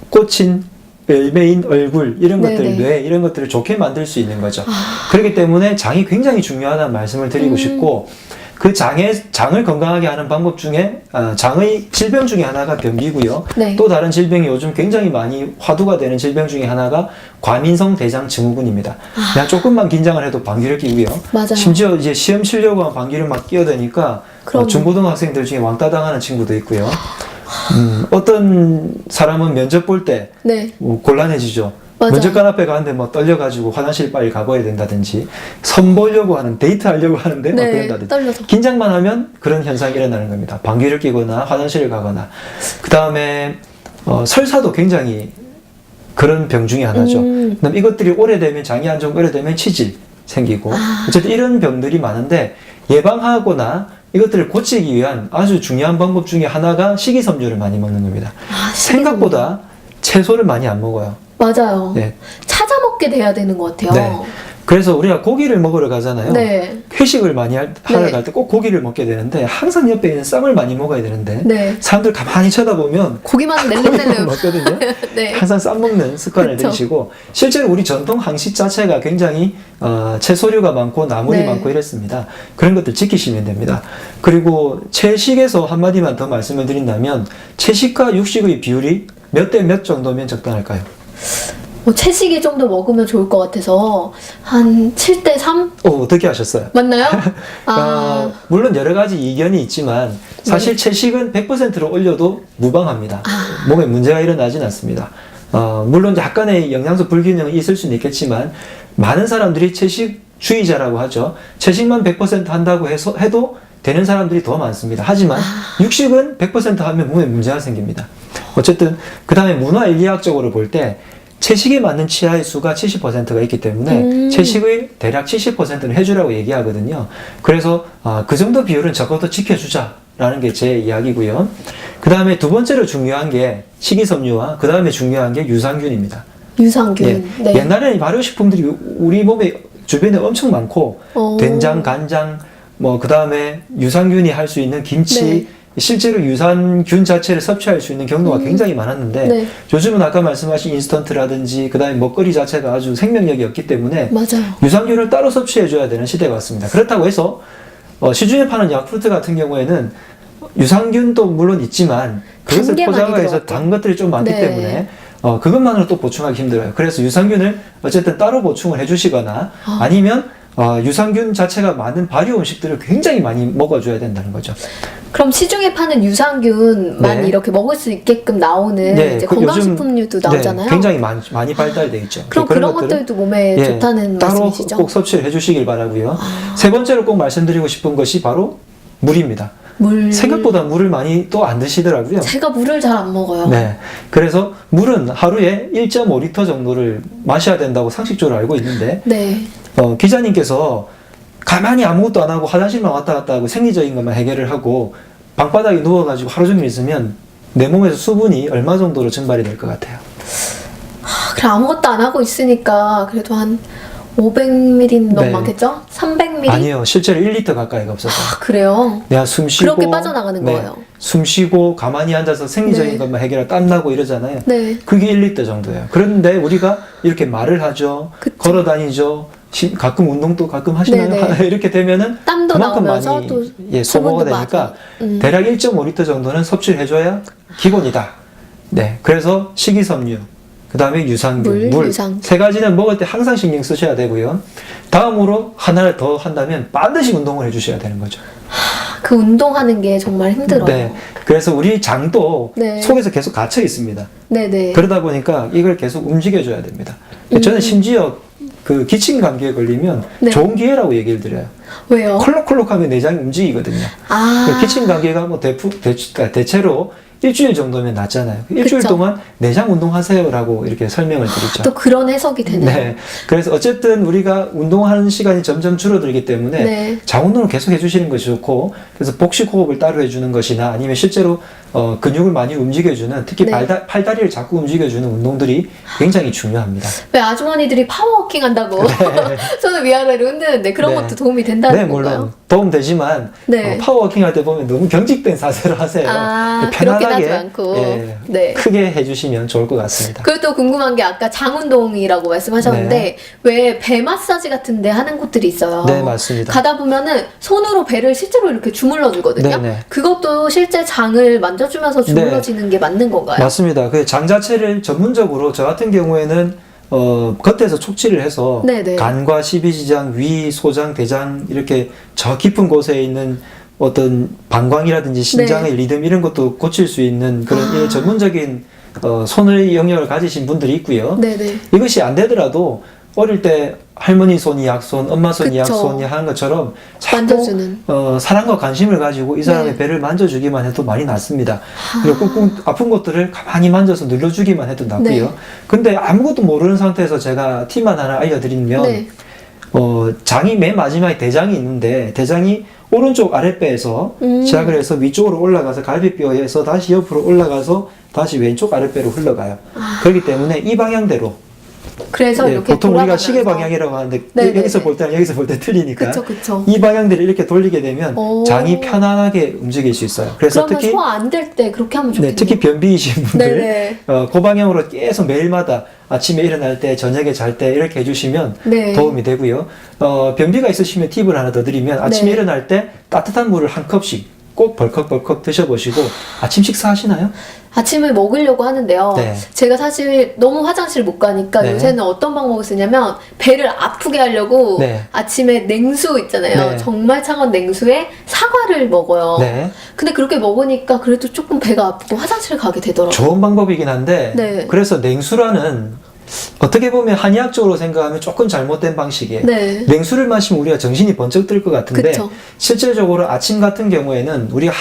꽃인 열매인 얼굴 이런 것들, 네네. 뇌 이런 것들을 좋게 만들 수 있는 거죠. 그렇기 때문에 장이 굉장히 중요하다는 말씀을 드리고 싶고 그 장을 건강하게 하는 방법 중에 장의 질병 중에 하나가 변비고요. 네. 또 다른 질병이 요즘 굉장히 많이 화두가 되는 질병 중에 하나가 과민성 대장 증후군입니다. 그냥 조금만 긴장을 해도 방귀를 뀌고요. 맞아요. 심지어 이제 시험 치려고 하면 방귀를 막 끼어대니까 그럼요. 중고등학생들 중에 왕따 당하는 친구도 있고요. 어떤 사람은 면접 볼 때 네. 곤란해지죠. 맞아요. 면접관 앞에 가는데 뭐 떨려가지고 화장실 빨리 가봐야 된다든지 선보려고 하는 데이트 하려고 하는데 막 네, 그런다든지 떨려서. 긴장만 하면 그런 현상이 일어나는 겁니다. 방귀를 뀌거나 화장실을 가거나 그 다음에 설사도 굉장히 그런 병 중에 하나죠. 그다음 이것들이 오래되면 장이 안 좋은 오래되면 치질 생기고 어쨌든 이런 병들이 많은데 예방하거나 이것들을 고치기 위한 아주 중요한 방법 중에 하나가 식이섬유를 많이 먹는 겁니다. 생각보다 채소를 많이 안 먹어요. 맞아요. 네. 찾아 먹게 돼야 되는 것 같아요. 네. 그래서 우리가 고기를 먹으러 가잖아요. 네. 회식을 많이 하러 네. 갈 때 꼭 고기를 먹게 되는데 항상 옆에 있는 쌈을 많이 먹어야 되는데 네. 사람들 가만히 쳐다보면 고기만 고기만 낼름낼름. 먹거든요. 네. 항상 쌈 먹는 습관을 그쵸. 들이시고 실제로 우리 전통 한식 자체가 굉장히 채소류가 많고 나물이 네. 많고 이랬습니다. 그런 것들 지키시면 됩니다. 그리고 채식에서 한마디만 더 말씀을 드린다면 채식과 육식의 비율이 몇 대 몇 정도면 적당할까요? 채식이 좀 더 먹으면 좋을 것 같아서 한 7대 3? 어떻게 하셨어요? 맞나요? 아, 물론 여러 가지 이견이 있지만 사실 채식은 100%로 올려도 무방합니다. 몸에 문제가 일어나진 않습니다. 물론 약간의 영양소 불균형이 있을 수는 있겠지만 많은 사람들이 채식주의자라고 하죠. 채식만 100% 한다고 해도 되는 사람들이 더 많습니다. 하지만 육식은 100% 하면 몸에 문제가 생깁니다. 어쨌든 그 다음에 문화인리학적으로 볼 때 채식에 맞는 치아의 수가 70%가 있기 때문에 채식의 대략 70%는 해주라고 얘기하거든요. 그래서 그 정도 비율은 적어도 지켜주자라는 게 제 이야기고요. 그 다음에 두 번째로 중요한 게 식이섬유와 그 다음에 중요한 게 유산균입니다. 유산균. 예, 네. 옛날에는 발효식품들이 우리 몸에 주변에 엄청 많고 어. 된장, 간장, 뭐 그 다음에 유산균이 할 수 있는 김치 네. 실제로 유산균 자체를 섭취할 수 있는 경로가 굉장히 많았는데 네. 요즘은 아까 말씀하신 인스턴트라든지 그 다음에 먹거리 자체가 아주 생명력이 없기 때문에 맞아요. 유산균을 따로 섭취해줘야 되는 시대가 왔습니다. 그렇다고 해서 시중에 파는 야쿠르트 같은 경우에는 유산균도 물론 있지만 그것을 단게 많이 포장해서 들어갔죠. 단 것들이 좀 많기 네. 때문에 그것만으로 또 보충하기 힘들어요. 그래서 유산균을 어쨌든 따로 보충을 해주시거나 아니면 유산균 자체가 많은 발효 음식들을 굉장히 많이 먹어줘야 된다는 거죠. 그럼 시중에 파는 유산균만 네. 이렇게 먹을 수 있게끔 나오는 이제 그 건강식품류도 나오잖아요. 네, 굉장히 많이 발달돼 있죠. 그럼 그런 것들도 몸에 좋다는 따로 말씀이시죠? 꼭 섭취를 해주시길 바라고요. 세 번째로 꼭 말씀드리고 싶은 것이 바로 물입니다. 물. 생각보다 물을 많이 또 안 드시더라고요. 제가 물을 잘 안 먹어요. 네. 그래서 물은 하루에 1.5리터 정도를 마셔야 된다고 상식적으로 알고 있는데, 네. 기자님께서 가만히 아무것도 안 하고 화장실만 왔다 갔다 하고 생리적인 것만 해결을 하고 방바닥에 누워가지고 하루 종일 있으면 내 몸에서 수분이 얼마 정도로 증발이 될 것 같아요? 그래 아무것도 안 하고 있으니까 그래도 한 500ml는 너무 네. 많겠죠? 300ml? 아니요. 실제로 1리터 가까이가 없어서. 그래요? 내가 숨 쉬고 그렇게 빠져나가는 거예요. 숨 쉬고 가만히 앉아서 생리적인 네. 것만 해결하고 땀나고 이러잖아요. 네. 그게 1리터 정도예요. 그런데 우리가 이렇게 말을 하죠. 그쵸. 걸어 다니죠. 가끔 운동도 가끔 하시나요? 네네. 이렇게 되면은 땀도 그만큼 나오면서 많이 또 소모가 수분도 되니까 많이. 대략 1.5리터 정도는 섭취를 해줘야 기본이다. 네. 그래서 식이섬유, 그 다음에 유산균, 물. 유산균. 세 가지는 먹을 때 항상 신경 쓰셔야 되고요. 다음으로 하나를 더 한다면 반드시 운동을 해주셔야 되는 거죠. 그 운동하는 게 정말 힘들어요. 네. 그래서 우리 장도 네. 속에서 계속 갇혀 있습니다. 네네. 그러다 보니까 이걸 계속 움직여줘야 됩니다. 저는 심지어 그 기침 감기에 걸리면 네. 좋은 기회라고 얘기를 드려요. 왜요? 콜록콜록하면 내장이 움직이거든요. 아. 기침 감기가 뭐 대체로 일주일 정도면 낫잖아요. 일주일 그쵸. 동안 내장 운동하세요라고 이렇게 설명을 드리죠. 또 그런 해석이 되네요. 네. 그래서 어쨌든 우리가 운동하는 시간이 점점 줄어들기 때문에 네. 장 운동을 계속 해주시는 것이 좋고, 그래서 복식 호흡을 따로 해주는 것이나 아니면 실제로 근육을 많이 움직여주는 특히 네. 팔다리를 자꾸 움직여주는 운동들이 굉장히 중요합니다. 왜 아주머니들이 파워워킹 한다고 손을 위아래로 흔드는데 그런 네. 것도 도움이 된다는 네, 건가요? 물론 도움 되지만 네. 파워워킹 할 때 보면 너무 경직된 자세로 하세요. 아, 편안하게 그렇긴 하지 않고. 예, 네. 크게 해주시면 좋을 것 같습니다. 그리고 또 궁금한 게 아까 장운동이라고 말씀하셨는데 왜 배 마사지 같은데 하는 곳들이 있어요. 네, 맞습니다. 가다 보면은 손으로 배를 실제로 이렇게 주물러 주거든요. 네네. 그것도 실제 장을 만져주면서 주물러지는 게 맞는 건가요? 맞습니다. 그 장 자체를 전문적으로 저 같은 경우에는 겉에서 촉지를 해서 네네. 간과 십이지장, 위, 소장, 대장 이렇게 저 깊은 곳에 있는 어떤 방광이라든지 신장의 리듬 이런 것도 고칠 수 있는 그런 전문적인 손의 영역을 가지신 분들이 있고요. 네네. 이것이 안 되더라도 어릴 때 할머니 손이 약손, 엄마 손이 그쵸. 약손이 하는 것처럼 자꾸 만져주는. 사랑과 관심을 가지고 이 사람의 네. 배를 만져주기만 해도 많이 낫습니다. 그리고 꾹꾹 아픈 것들을 가만히 만져서 눌러주기만 해도 낫고요. 네. 근데 아무것도 모르는 상태에서 제가 팁만 하나 알려드리면 네. 장이 맨 마지막에 대장이 있는데 대장이 오른쪽 아랫배에서 시작을 해서 위쪽으로 올라가서 갈비뼈에서 다시 옆으로 올라가서 다시 왼쪽 아랫배로 흘러가요. 그렇기 때문에 이 방향대로 그래서 이렇게 보통 우리가 돌아가면서. 시계 방향이라고 하는데 네네네. 여기서 볼 때랑 여기서 볼 때 틀리니까 그쵸, 그쵸. 이 방향대로 이렇게 돌리게 되면 오. 장이 편안하게 움직일 수 있어요. 그래서 그러면 특히 소화 안 될 때 그렇게 하면 좋겠네요. 특히 변비이신 분들 네네. 그 방향으로 계속 매일마다 아침에 일어날 때 저녁에 잘 때 이렇게 해주시면 네. 도움이 되고요. 변비가 있으시면 팁을 하나 더 드리면 아침에 네. 일어날 때 따뜻한 물을 한 컵씩 꼭 벌컥벌컥 드셔보시고 아침 식사하시나요? 아침을 먹으려고 하는데요. 네. 제가 사실 너무 화장실 못 가니까 네. 요새는 어떤 방법을 쓰냐면 배를 아프게 하려고 네. 아침에 냉수 있잖아요. 네. 정말 차가운 냉수에 사과를 먹어요. 네. 근데 그렇게 먹으니까 그래도 조금 배가 아프고 화장실 가게 되더라고요. 좋은 방법이긴 한데 네. 그래서 냉수라는 어떻게 보면 한의학적으로 생각하면 조금 잘못된 방식이에요. 네. 냉수를 마시면 우리가 정신이 번쩍 들 것 같은데 그쵸. 실질적으로 아침 같은 경우에는 우리가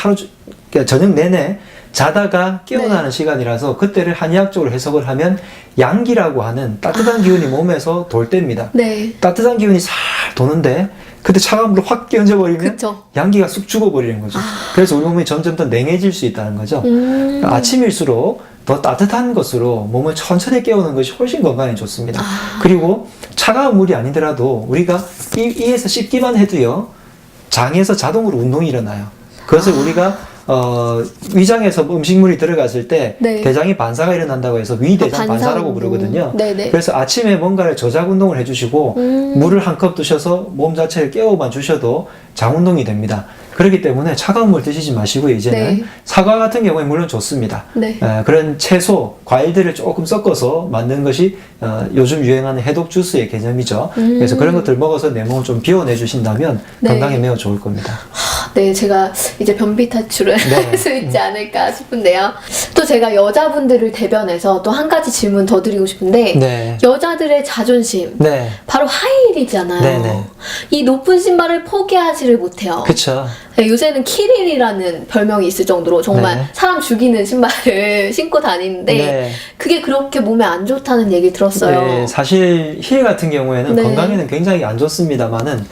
그러니까 저녁 내내 자다가 깨어나는 네. 시간이라서 그때를 한의학적으로 해석을 하면 양기라고 하는 따뜻한 기운이 몸에서 돌 때입니다. 네. 따뜻한 기운이 살 도는데 그때 차가운 물을 확 끼얹어버리면 그쵸. 양기가 쑥 죽어버리는 거죠. 그래서 우리 몸이 점점 더 냉해질 수 있다는 거죠. 아침일수록 더 따뜻한 것으로 몸을 천천히 깨우는 것이 훨씬 건강에 좋습니다. 그리고 차가운 물이 아니더라도 우리가 이에서 씹기만 해도요, 장에서 자동으로 운동이 일어나요. 그것을 우리가 위장에서 음식물이 들어갔을 때 네. 대장이 반사가 일어난다고 해서 위대장 반사라고 부르거든요. 네네. 그래서 아침에 뭔가를 저작 운동을 해주시고 물을 한 컵 드셔서 몸 자체를 깨워만 주셔도 장 운동이 됩니다. 그렇기 때문에 차가운 물 드시지 마시고 이제는 네. 사과 같은 경우에 물론 좋습니다. 네. 그런 채소, 과일들을 조금 섞어서 만든 것이 요즘 유행하는 해독 주스의 개념이죠. 그래서 그런 것들 먹어서 내 몸을 좀 비워내 주신다면 네. 건강에 매우 좋을 겁니다. 네, 제가 이제 변비 탈출을 네. 할 수 있지 않을까 싶은데요. 또 제가 여자분들을 대변해서 또 한 가지 질문 더 드리고 싶은데 네. 여자들의 자존심 네. 바로 하이힐이잖아요. 네네. 이 높은 신발을 포기하지를 못해요. 그쵸. 네, 요새는 키릴이라는 별명이 있을 정도로 정말 네. 사람 죽이는 신발을 신고 다니는데 네. 그게 그렇게 몸에 안 좋다는 얘기 들었어요. 네, 사실 힐 같은 경우에는 네. 건강에는 굉장히 안 좋습니다만은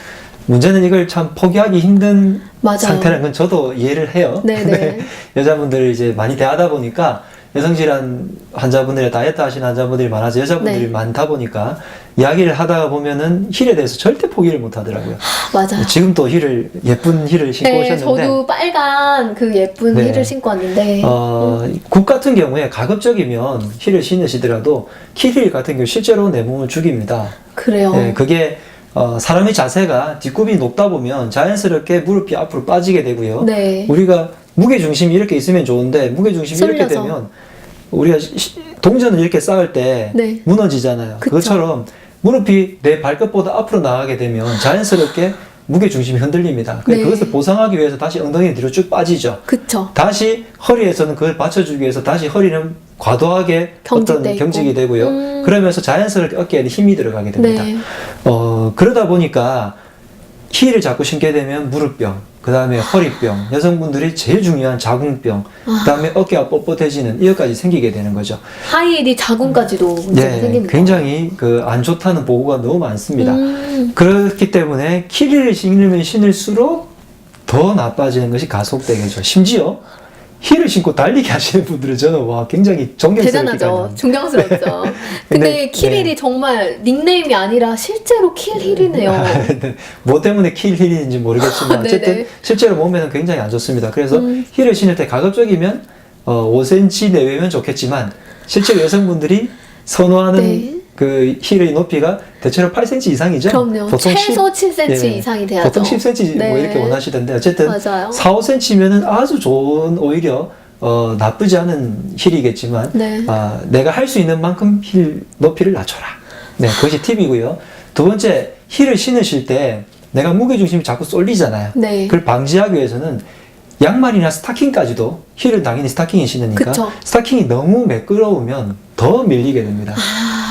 문제는 이걸 참 포기하기 힘든 맞아요. 상태라는 건 저도 이해를 해요. 네네. 여자분들을 이제 많이 대하다 보니까 여성질환 환자분들이 다이어트 하시는 환자분들이 많아서 여자분들이 네. 많다 보니까 이야기를 하다가 보면은 힐에 대해서 절대 포기를 못 하더라고요. 맞아요. 지금 또 힐을 예쁜 힐을 신고 네, 오셨는데 저도 빨간 그 예쁜 네. 힐을 신고 왔는데 국 같은 경우에 가급적이면 힐을 신으시더라도 키힐 같은 경우 실제로 내 몸을 죽입니다. 그래요. 네, 그게 사람의 자세가 뒷굽이 높다 보면 자연스럽게 무릎이 앞으로 빠지게 되고요. 네. 우리가 무게 중심이 이렇게 있으면 좋은데 무게 중심이 이렇게 쏠려서. 되면 우리가 동전을 이렇게 쌓을 때 네. 무너지잖아요. 그쵸. 그것처럼 무릎이 내 발끝보다 앞으로 나가게 되면 자연스럽게 무게 중심이 흔들립니다. 네. 그것을 보상하기 위해서 다시 엉덩이 뒤로 쭉 빠지죠. 그쵸. 다시 허리에서는 그걸 받쳐주기 위해서 다시 허리는 과도하게 경직돼 어떤 있고. 경직이 되고요. 그러면서 자연스럽게 어깨에 힘이 들어가게 됩니다. 네. 그러다 보니까 힐을 자꾸 신게 되면 무릎병, 그 다음에 허리병, 여성분들이 제일 중요한 자궁병, 그 다음에 어깨가 뻣뻣해지는 이것까지 생기게 되는 거죠. 하이힐이 자궁까지도 문제가 생기는 굉장히 안 좋다는 보고가 너무 많습니다. 그렇기 때문에 키를 신으면 신을수록 더 나빠지는 것이 가속되겠죠. 심지어 힐을 신고 달리기 하시는 분들은 저는 와 굉장히 존경스럽게 대단하죠. 존경스럽죠. 근데 킬힐이 정말 닉네임이 아니라 실제로 킬힐이네요. 뭐 때문에 킬 힐인지 모르겠지만 어쨌든 네네. 실제로 몸에는 굉장히 안 좋습니다. 그래서 힐을 신을 때 가급적이면 5cm 내외면 좋겠지만 실제로 여성분들이 선호하는 네. 그 힐의 높이가 대체로 8cm 이상이죠. 그럼요. 보통 최소 10, 7cm 이상이 돼야죠. 보통 10cm 뭐 네. 이렇게 원하시던데 어쨌든 맞아요. 4, 5cm면은 아주 좋은 오히려 나쁘지 않은 힐이겠지만 네. 내가 할 수 있는 만큼 힐 높이를 낮춰라. 네, 그것이 팁이고요. 두 번째, 힐을 신으실 때 내가 무게중심이 자꾸 쏠리잖아요. 네. 그걸 방지하기 위해서는 양말이나 스타킹까지도 힐은 당연히 스타킹이 신으니까 그쵸. 스타킹이 너무 매끄러우면 더 밀리게 됩니다.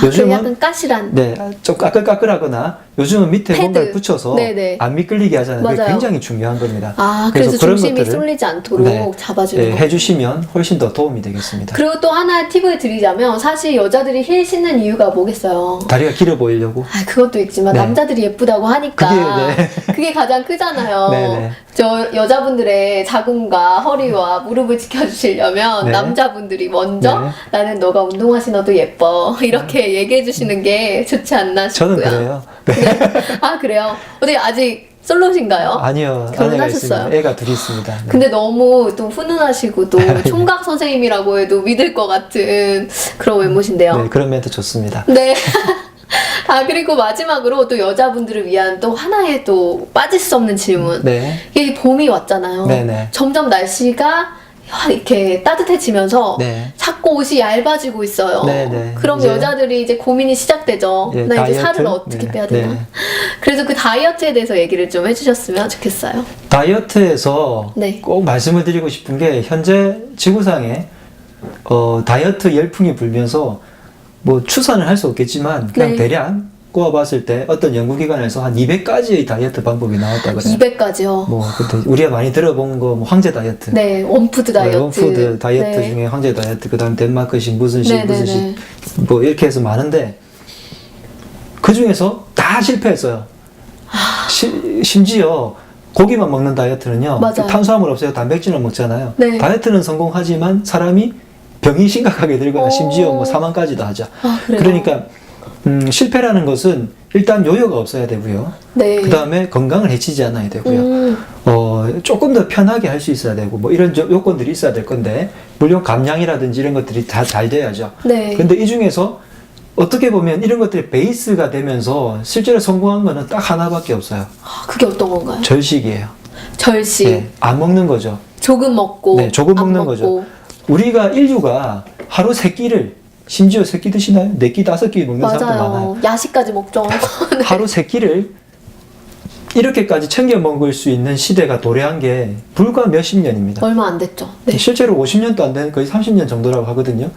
그 요즘은 약간 까실한. 네, 좀 까끌까끌하거나 요즘은 밑에 패드. 뭔가를 붙여서 네네. 안 미끌리게 하잖아요. 그게 맞아요. 굉장히 중요한 겁니다. 그래서 그런 중심이 것들을 쏠리지 않도록 네, 잡아주는 거. 해주시면 훨씬 더 도움이 되겠습니다. 그리고 또 하나 팁을 드리자면 사실 여자들이 힐 신는 이유가 뭐겠어요? 다리가 길어 보이려고. 그것도 있지만 네. 남자들이 예쁘다고 하니까 그게 가장 크잖아요. 네네. 저 여자분들의 자궁과 허리와 무릎을 지켜주시려면 네. 남자분들이 먼저 네. 나는 너가 운동화 신어도 예뻐 이렇게 얘기해 주시는 게 좋지 않나 싶고요. 저는 그래요. 그래요? 어떻게 아직 솔로신가요? 아니요. 아내가 결혼하셨어요? 있습니다. 애가 둘이 있습니다. 네. 근데 너무 또 훈훈하시고 또 총각 선생님이라고 해도 믿을 것 같은 그런 외모신데요. 네, 그런 멘트 좋습니다. 네. 그리고 마지막으로 또 여자분들을 위한 또 하나의 또 빠질 수 없는 질문. 네. 이게 봄이 왔잖아요. 네네. 점점 날씨가 이렇게 따뜻해지면서 네. 자꾸 옷이 얇아지고 있어요. 네네. 그럼 이제- 여자들이 이제 고민이 시작되죠. 예, 나 이제 다이어트? 살을 어떻게 네. 빼야 되나? 네. 그래서 그 다이어트에 대해서 얘기를 좀 해주셨으면 좋겠어요. 다이어트에서 네. 꼭 말씀을 드리고 싶은 게 현재 지구상에 다이어트 열풍이 불면서 뭐 추산을 할 수 없겠지만 그냥 네. 대략 꼽아봤을 때 어떤 연구기관에서 한 200가지의 다이어트 방법이 나왔다고 그래요. 200가지요. 뭐 근데 우리가 많이 들어본 거 뭐 황제 다이어트, 네, 원푸드 다이어트. 원푸드 다이어트 네. 중에 황제 다이어트, 그다음 덴마크식 무슨 식 네, 무슨 네, 식 뭐 이렇게 해서 많은데 그 중에서 다 실패했어요. 심지어 고기만 먹는 다이어트는요. 맞아요. 탄수화물 없어요. 단백질만 먹잖아요. 네. 다이어트는 성공하지만 사람이 병이 심각하게 들거나 오. 심지어 뭐 사망까지도 하죠. 그래요? 그러니까 실패라는 것은 일단 요요가 없어야 되고요. 네. 그 다음에 건강을 해치지 않아야 되고요. 음, 조금 더 편하게 할 수 있어야 되고, 뭐 이런 요건들이 있어야 될 건데, 물론 감량이라든지 이런 것들이 다 잘 돼야죠. 네. 근데 이 중에서 어떻게 보면 이런 것들이 베이스가 되면서 실제로 성공한 거는 딱 하나밖에 없어요. 그게 어떤 건가요? 절식이에요. 절식. 네, 안 먹는 거죠. 조금 먹고. 네, 조금 안 먹는 먹고. 거죠. 우리가 인류가 하루 3끼를, 심지어 3끼 드시나요? 4끼, 5끼 먹는 사람도 많아요. 맞아요. 야식까지 먹죠. 네. 하루 3끼를 이렇게까지 챙겨 먹을 수 있는 시대가 도래한 게 불과 몇십 년입니다. 얼마 안 됐죠. 네. 실제로 50년도 안 되는 거의 30년 정도라고 하거든요.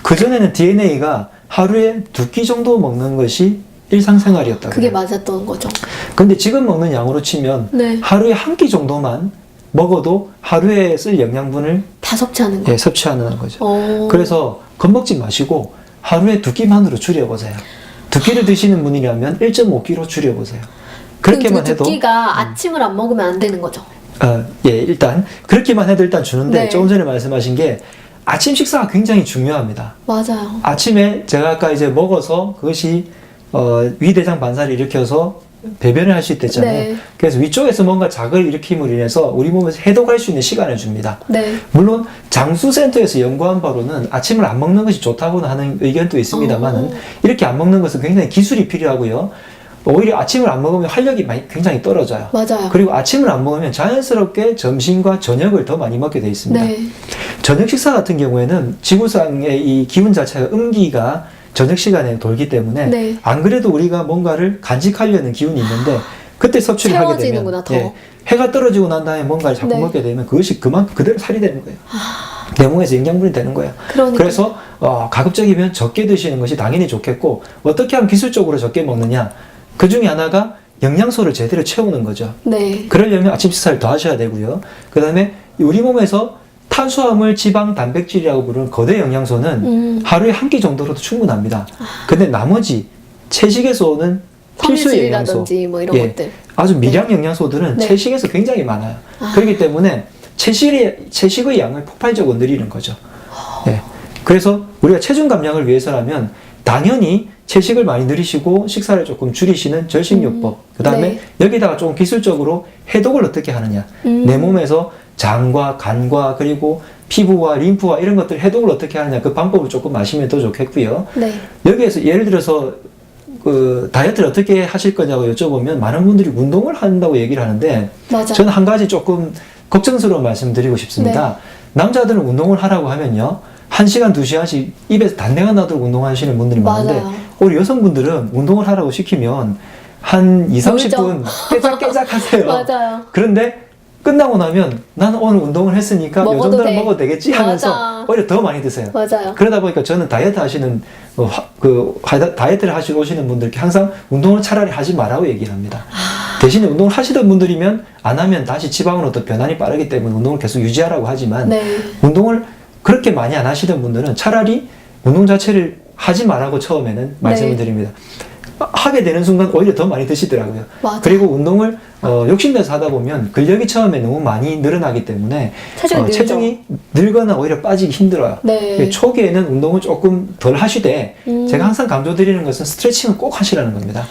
그전에는 DNA가 하루에 2끼 정도 먹는 것이 일상생활이었다고. 그게 그래요. 맞았던 거죠. 근데 지금 먹는 양으로 치면 네. 하루에 한 끼 정도만 먹어도 하루에 쓸 영양분을 다 섭취하는 거. 예, 섭취하는 거죠. 어. 그래서 겁먹지 마시고 하루에 2끼만으로 줄여보세요. 2끼를 드시는 분이라면 1.5끼로 줄여보세요. 그렇게만 그 해도 끼가 아침을 안 먹으면 안 되는 거죠. 예, 일단 그렇게만 해도 일단 주는데 네. 조금 전에 말씀하신 게 아침 식사가 굉장히 중요합니다. 맞아요. 아침에 제가 아까 이제 먹어서 그것이 위대장 반사를 일으켜서 배변을 할 수 있댔잖아요. 네. 그래서 위쪽에서 뭔가 자극을 일으킴으로 인해서 우리 몸에서 해독할 수 있는 시간을 줍니다. 네. 물론 장수센터에서 연구한 바로는 아침을 안 먹는 것이 좋다고는 하는 의견도 있습니다만은 이렇게 안 먹는 것은 굉장히 기술이 필요하고요. 오히려 아침을 안 먹으면 활력이 굉장히 떨어져요. 맞아요. 그리고 아침을 안 먹으면 자연스럽게 점심과 저녁을 더 많이 먹게 돼 있습니다. 네. 저녁 식사 같은 경우에는 지구상의 이 기운 자체가 음기가 저녁 시간에 돌기 때문에 네. 안 그래도 우리가 뭔가를 간직하려는 기운이 있는데 그때 섭취를 하게 되면 채워지는구나, 더. 해가 떨어지고 난 다음에 뭔가를 자꾸 네. 먹게 되면 그것이 그만큼 그대로 살이 되는 거예요. 내 몸에서 영양분이 되는 거예요. 그러니까요. 그래서 가급적이면 적게 드시는 것이 당연히 좋겠고 어떻게 하면 기술적으로 적게 먹느냐 그 중에 하나가 영양소를 제대로 채우는 거죠. 네. 그러려면 아침 식사를 더 하셔야 되고요. 그 다음에 우리 몸에서 탄수화물, 지방, 단백질이라고 부르는 거대 영양소는 하루에 한 끼 정도로도 충분합니다. 근데 나머지 채식에서 오는 필수의 영양소, 섬유질이라든지 뭐 이런 것들. 아주 미량 영양소들은 네. 채식에서 굉장히 많아요. 그렇기 때문에 채식의 양을 폭발적으로 늘리는 거죠. 네. 그래서 우리가 체중 감량을 위해서라면 당연히 채식을 많이 늘리시고 식사를 조금 줄이시는 절식요법. 그 다음에 네. 여기다가 조금 기술적으로 해독을 어떻게 하느냐. 내 몸에서 장과 간과 그리고 피부와 림프와 이런 것들 해독을 어떻게 하느냐. 그 방법을 조금 아시면 더 좋겠고요. 네. 여기에서 예를 들어서 그 다이어트를 어떻게 하실 거냐고 여쭤보면 많은 분들이 운동을 한다고 얘기를 하는데 맞아. 저는 한 가지 조금 걱정스러운 말씀 드리고 싶습니다. 남자들은 운동을 하라고 하면요. 1시간, 2시간씩 입에서 단내가 나도록 운동하시는 분들이 많은데 맞아요. 우리 여성분들은 운동을 하라고 시키면 한 2, 30분 깨작깨작 하세요. 맞아요. 그런데 끝나고 나면 나는 오늘 운동을 했으니까 이 먹어도 정도는 돼. 먹어도 되겠지 하면서 맞아. 오히려 더 많이 드세요. 맞아요. 그러다 보니까 저는 다이어트 하시는 다이어트를 하시고 오시는 분들께 항상 운동을 차라리 하지 말라고 얘기를 합니다. 대신에 운동을 하시던 분들이면 안 하면 다시 지방으로 더 변환이 빠르기 때문에 운동을 계속 유지하라고 하지만 네. 운동을 그렇게 많이 안 하시던 분들은 차라리 운동 자체를 하지 말라고 처음에는 말씀을 네. 드립니다. 하게 되는 순간 오히려 더 많이 드시더라고요. 맞아. 그리고 운동을 욕심내서 하다 보면 근력이 처음에 너무 많이 늘어나기 때문에 체중이 늘죠. 체중이 늘거나 오히려 빠지기 힘들어요. 네. 초기에는 운동을 조금 덜 하시되 제가 항상 강조드리는 것은 스트레칭을 꼭 하시라는 겁니다.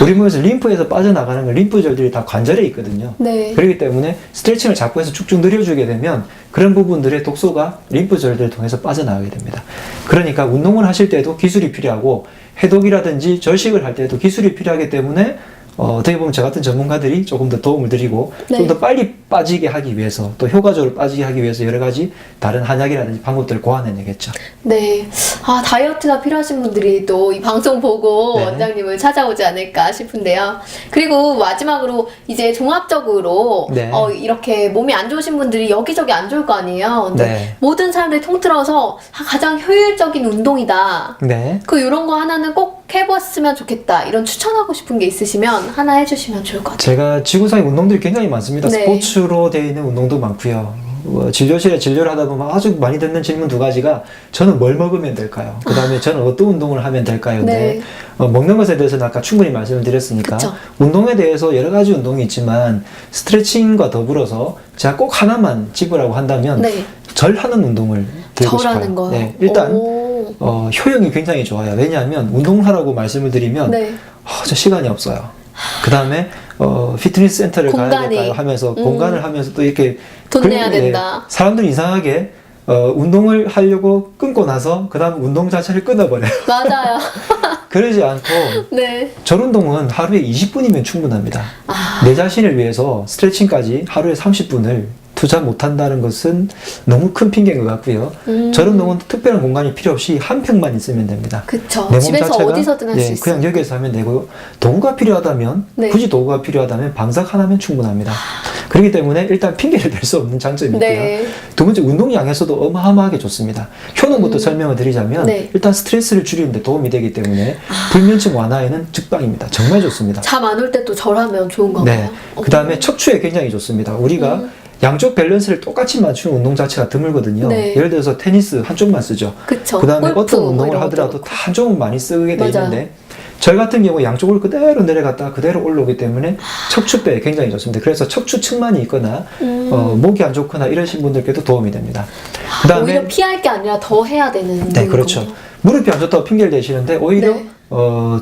우리 몸에서 림프에서 빠져나가는 건 림프절들이 다 관절에 있거든요. 네. 그렇기 때문에 스트레칭을 자꾸 해서 쭉쭉 늘려주게 되면 그런 부분들의 독소가 림프절들을 통해서 빠져나가게 됩니다. 그러니까 운동을 하실 때도 기술이 필요하고 해독이라든지 절식을 할 때도 기술이 필요하기 때문에 어떻게 보면 저 같은 전문가들이 조금 더 도움을 드리고 네. 좀 더 빨리 빠지게 하기 위해서 또 효과적으로 빠지게 하기 위해서 여러 가지 다른 한약이라든지 방법들을 고안해내겠죠. 네. 아, 다이어트가 필요하신 분들이 또 이 방송 보고 네. 원장님을 찾아오지 않을까 싶은데요. 그리고 마지막으로 이제 종합적으로 네. 이렇게 몸이 안 좋으신 분들이 여기저기 안 좋을 거 아니에요. 근데 네. 모든 사람들이 통틀어서 가장 효율적인 운동이다. 네. 이런 거 하나는 꼭 해봤으면 좋겠다. 이런 추천하고 싶은 게 있으시면 하나 해주시면 좋을 것 같아요. 제가 지구상에 운동들이 굉장히 많습니다. 네. 스포츠로 되어 있는 운동도 많고요. 진료실에 진료를 하다 보면 아주 많이 듣는 질문 두 가지가 저는 뭘 먹으면 될까요? 그 다음에 저는 어떤 운동을 하면 될까요? 네. 먹는 것에 대해서는 아까 충분히 말씀을 드렸으니까 그쵸. 운동에 대해서 여러 가지 운동이 있지만 스트레칭과 더불어서 제가 꼭 하나만 집으라고 한다면 네. 절하는 운동을 드리고 절하는 싶어요. 거요. 네, 일단 오. 효용이 굉장히 좋아요. 왜냐하면 운동을 하라고 말씀을 드리면 네. 저 시간이 없어요. 그 다음에 피트니스 센터를 가야 공간이. 될까요? 하면서 공간을 하면서 또 이렇게 돈 내야 그리고, 된다. 사람들이 이상하게 운동을 하려고 끊고 나서 그 다음 운동 자체를 끊어버려요. 맞아요. 그러지 않고 네. 절 운동은 하루에 20분이면 충분합니다. 아. 내 자신을 위해서 스트레칭까지 하루에 30분을 투자 못한다는 것은 너무 큰 핑계인 것 같고요. 절 운동은 특별한 공간이 필요 없이 한 평만 있으면 됩니다. 그쵸. 내 몸 집에서 자체가, 어디서든 할 수 있어요. 그냥 여기에서 하면 되고요. 도구가 필요하다면 네. 굳이 도구가 필요하다면 방석 하나면 충분합니다. 그렇기 때문에 일단 핑계를 댈 수 없는 장점이 있고요. 네. 두 번째 운동량에서도 어마어마하게 좋습니다. 효능부터 설명을 드리자면 네. 일단 스트레스를 줄이는 데 도움이 되기 때문에 불면증 완화에는 즉방입니다. 정말 좋습니다. 잠 안 올 때 또 절하면 좋은 건가요? 네. 그 다음에 척추에 굉장히 좋습니다. 우리가 양쪽 밸런스를 똑같이 맞추는 운동 자체가 드물거든요. 네. 예를 들어서 테니스 한쪽만 쓰죠. 그쵸. 그 다음에 골프 어떤 뭐 운동을 이런 하더라도 것도 다 한쪽은 많이 쓰게 돼 맞아요. 있는데 절 같은 경우 양쪽을 그대로 내려갔다가 그대로 올라오기 때문에 척추뼈에 굉장히 좋습니다. 그래서 척추 측만이 있거나 목이 안 좋거나 이러신 분들께도 도움이 됩니다. 그 오히려 피할 게 아니라 더 해야 되는 네, 운동이군요. 그렇죠. 무릎이 안 좋다고 핑계를 대시는데 오히려 네.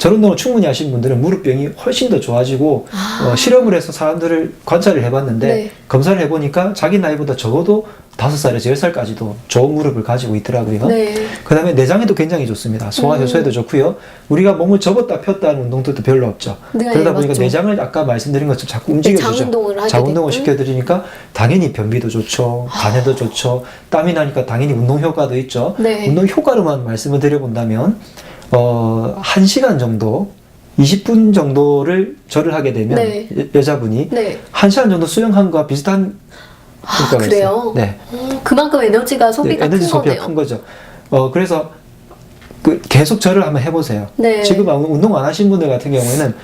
절 운동을 충분히 하신 분들은 무릎병이 훨씬 더 좋아지고 실험을 해서 사람들을 관찰을 해봤는데 네. 검사를 해보니까 자기 나이보다 적어도 5살에서 10살까지도 좋은 무릎을 가지고 있더라고요. 네. 그 다음에 내장에도 굉장히 좋습니다. 소화효소에도 좋고요. 우리가 몸을 접었다 폈다 하는 운동들도 별로 없죠. 네, 그러다 보니까 맞죠. 내장을 아까 말씀드린 것처럼 자꾸 움직여주죠. 장운동을 하게 장운동을 되고. 시켜드리니까 당연히 변비도 좋죠. 간에도 좋죠. 땀이 나니까 당연히 운동 효과도 있죠. 네. 운동 효과로만 말씀을 드려본다면 1시간 정도 20분 정도를 절을 하게 되면 네. 여자분이 네. 1시간 정도 수영한 거와 비슷한 효과가 그래요? 있어요. 네. 그만큼 에너지가 소비가 에너지 큰 소비가 거네요. 큰 거죠. 그래서 계속 절을 한번 해보세요. 네. 지금 운동 안 하신 분들 같은 경우에는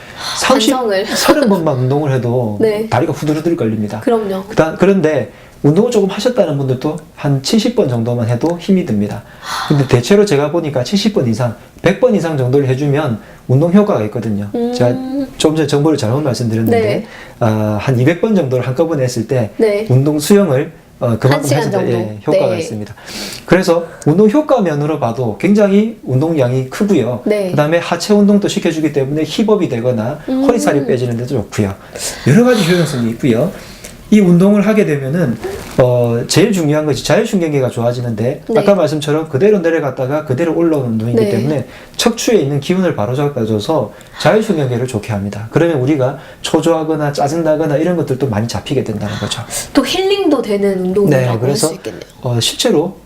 30번만 운동을 해도 네. 다리가 후들후들 걸립니다. 그럼요. 그런데 운동을 조금 하셨다는 분들도 한 70번 정도만 해도 힘이 듭니다. 근데 대체로 제가 보니까 70번 이상, 100번 이상 정도를 해주면 운동 효과가 있거든요. 제가 좀 전에 정보를 잘못 말씀드렸는데, 네. 한 200번 정도를 한꺼번에 했을 때, 네. 운동 수영을 그만큼 시간 해서 정도? 효과가 네. 있습니다. 그래서 운동 효과 면으로 봐도 굉장히 운동량이 크고요. 네. 그다음에 하체 운동도 시켜주기 때문에 힙업이 되거나 허리살이 빼지는 데도 좋고요. 여러 가지 효용성이 있고요. 이 운동을 하게 되면은 제일 중요한 것이 자율신경계가 좋아지는데 네. 아까 말씀처럼 그대로 내려갔다가 그대로 올라오는 운동이기 네. 때문에 척추에 있는 기운을 바로잡아줘서 자율신경계를 좋게 합니다. 그러면 우리가 초조하거나 짜증나거나 이런 것들도 많이 잡히게 된다는 거죠. 또 힐링도 되는 운동이라고 할 그래서 수 있겠네요. 실제로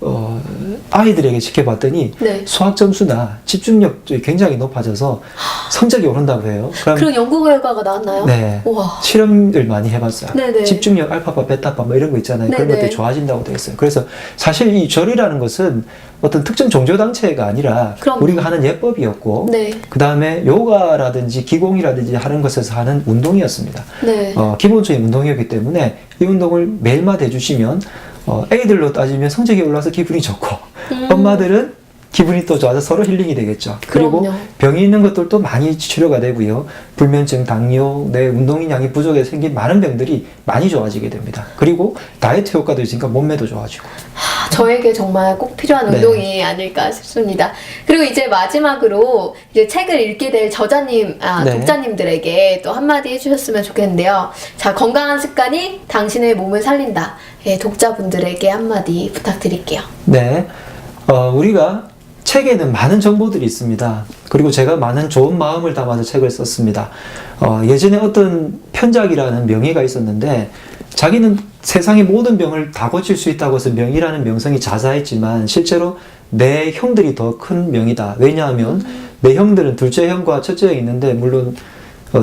아이들에게 지켜봤더니 네. 수학 점수나 집중력이 굉장히 높아져서 성적이 오른다고 해요. 그런 연구 결과가 나왔나요? 네. 우와. 실험을 많이 해봤어요. 네네. 집중력, 알파파, 베타파 뭐 이런 거 있잖아요. 그런 네네. 것들이 좋아진다고 되어 있어요. 그래서 사실 이 절이라는 것은 어떤 특정 종교단체가 아니라 그럼요. 우리가 하는 예법이었고 네. 그 다음에 요가라든지 기공이라든지 하는 것에서 하는 운동이었습니다. 네. 기본적인 운동이었기 때문에 이 운동을 매일마다 해주시면 애들로 따지면 성적이 올라서 기분이 좋고 엄마들은 기분이 또 좋아서 서로 힐링이 되겠죠. 그리고 그럼요. 병이 있는 것들도 많이 치료가 되고요. 불면증, 당뇨, 내 운동량이 부족해서 생긴 많은 병들이 많이 좋아지게 됩니다. 그리고 다이어트 효과도 있으니까 몸매도 좋아지고. 저에게 정말 꼭 필요한 네. 운동이 아닐까 싶습니다. 그리고 이제 마지막으로 이제 책을 읽게 될 저자님, 네. 독자님들에게 또 한마디 해주셨으면 좋겠는데요. 자, 건강한 습관이 당신의 몸을 살린다. 예, 독자분들에게 한마디 부탁드릴게요. 네. 우리가 책에는 많은 정보들이 있습니다. 그리고 제가 많은 좋은 마음을 담아서 책을 썼습니다. 예전에 어떤 편작이라는 명의가 있었는데 자기는 세상의 모든 병을 다 고칠 수 있다고 해서 명의라는 명성이 자자했지만 실제로 내 형들이 더 큰 명이다. 왜냐하면 내 형들은 둘째 형과 첫째 형이 있는데 물론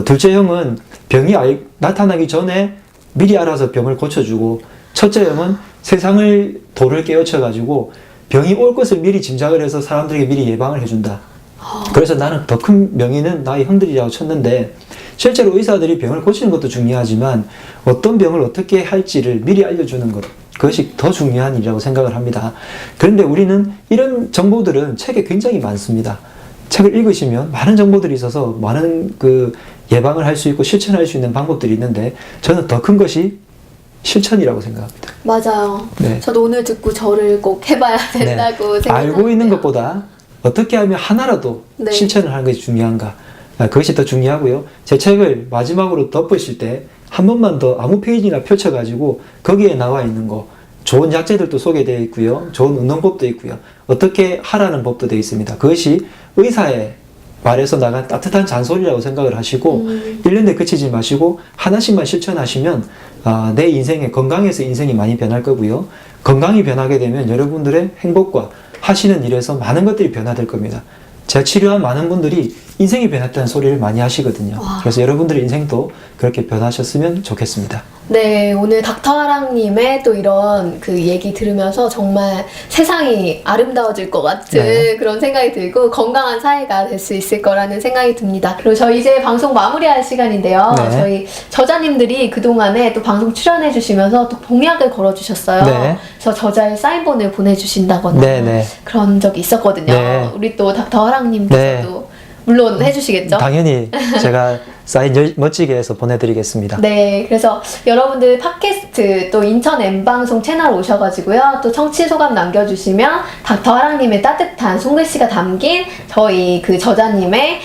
둘째 형은 병이 나타나기 전에 미리 알아서 병을 고쳐주고 첫째 형은 세상을 돌을 깨우쳐가지고 병이 올 것을 미리 짐작을 해서 사람들에게 미리 예방을 해준다. 그래서 나는 더 큰 명의는 나의 형들이라고 쳤는데 실제로 의사들이 병을 고치는 것도 중요하지만 어떤 병을 어떻게 할지를 미리 알려주는 것 그것이 더 중요한 일이라고 생각을 합니다. 그런데 우리는 이런 정보들은 책에 굉장히 많습니다. 책을 읽으시면 많은 정보들이 있어서 많은 그 예방을 할 수 있고 실천할 수 있는 방법들이 있는데 저는 더 큰 것이 실천이라고 생각합니다. 맞아요. 네. 저도 오늘 듣고 저를 꼭 해봐야 된다고 생각합니다. 알고 있는 것보다 어떻게 하면 하나라도 네. 실천을 하는 것이 중요한가 그것이 더 중요하고요. 제 책을 마지막으로 덮으실 때 한 번만 더 아무 페이지나 펼쳐가지고 거기에 나와 있는 거 좋은 약재들도 소개되어 있고요. 좋은 운동법도 있고요. 어떻게 하라는 법도 되어 있습니다. 그것이 의사의 말에서 나간 따뜻한 잔소리라고 생각을 하시고 1년에 그치지 마시고 하나씩만 실천하시면 내 인생의 건강에서 인생이 많이 변할 거고요. 건강이 변하게 되면 여러분들의 행복과 하시는 일에서 많은 것들이 변화될 겁니다. 제가 치료한 많은 분들이 인생이 변했다는 소리를 많이 하시거든요. 와. 그래서 여러분들의 인생도 그렇게 변하셨으면 좋겠습니다. 네, 오늘 닥터 하랑님의 또 이런 그 얘기 들으면서 정말 세상이 아름다워질 것 같은 네. 그런 생각이 들고 건강한 사회가 될 수 있을 거라는 생각이 듭니다. 그리고 저희 이제 방송 마무리할 시간인데요. 네. 저희 저자님들이 그동안에 또 방송 출연해 주시면서 또 공약을 걸어주셨어요. 네. 그래서 저자의 사인본을 보내주신다거나 네, 네. 그런 적이 있었거든요. 네. 우리 또 닥터 하랑님께서도 물론 해주시겠죠? 당연히 제가 사인 멋지게 해서 보내드리겠습니다. 네, 그래서 여러분들 팟캐스트 또 인천 N방송 채널 오셔가지고요. 또 청취 소감 남겨주시면 닥터 하랑님의 따뜻한 손글씨가 담긴 저희 그 저자님의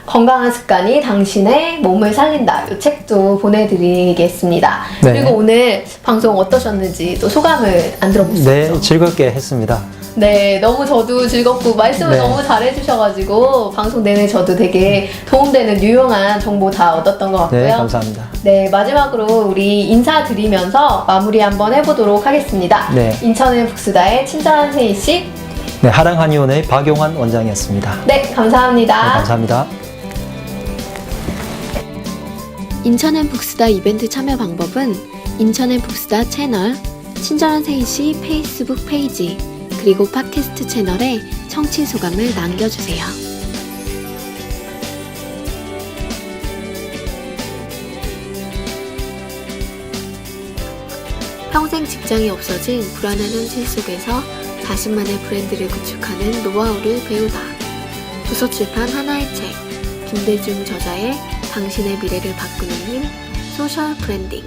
건강한 습관이 당신의 몸을 살린다. 이 책도 보내드리겠습니다. 네. 그리고 오늘 방송 어떠셨는지 또 소감을 안 들어보셨죠? 네, 즐겁게 했습니다. 네, 너무 저도 즐겁고 말씀을 네. 너무 잘해주셔가지고 방송 내내 저도 되게 도움되는 유용한 정보 다 얻었던 것 같고요. 네, 감사합니다. 네, 마지막으로 우리 인사드리면서 마무리 한번 해보도록 하겠습니다. 네. 인천의 북수다의 친절한 세이씨. 네, 하랑한의원의 박용환 원장이었습니다. 네, 감사합니다. 네, 감사합니다. 인천엔 북수다 이벤트 참여 방법은 인천엔 북수다 채널, 친절한 세이씨 페이스북 페이지, 그리고 팟캐스트 채널에 청취 소감을 남겨주세요. 평생 직장이 없어진 불안한 현실 속에서 자신만의 브랜드를 구축하는 노하우를 배우다. 도서출판 하나의 책, 김대중 저자의 당신의 미래를 바꾸는 힘, 소셜 브랜딩.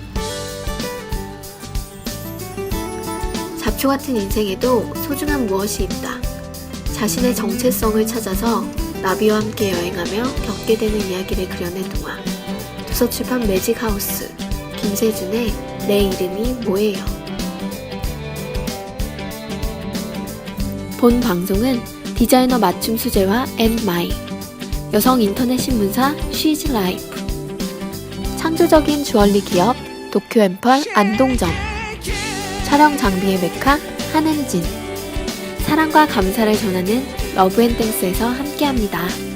기초 같은 인생에도 소중한 무엇이 있다. 자신의 정체성을 찾아서 나비와 함께 여행하며 겪게 되는 이야기를 그려낸 동화. 도서출판 매직하우스 김세준의 내 이름이 뭐예요. 본 방송은 디자이너 맞춤 수제화 앤마이, 여성 인터넷 신문사 쉬즈 라이프, 창조적인 주얼리 기업 도쿄앰펄 안동점, 촬영 장비의 메카 한은진, 사랑과 감사를 전하는 러브앤땡스에서 함께합니다.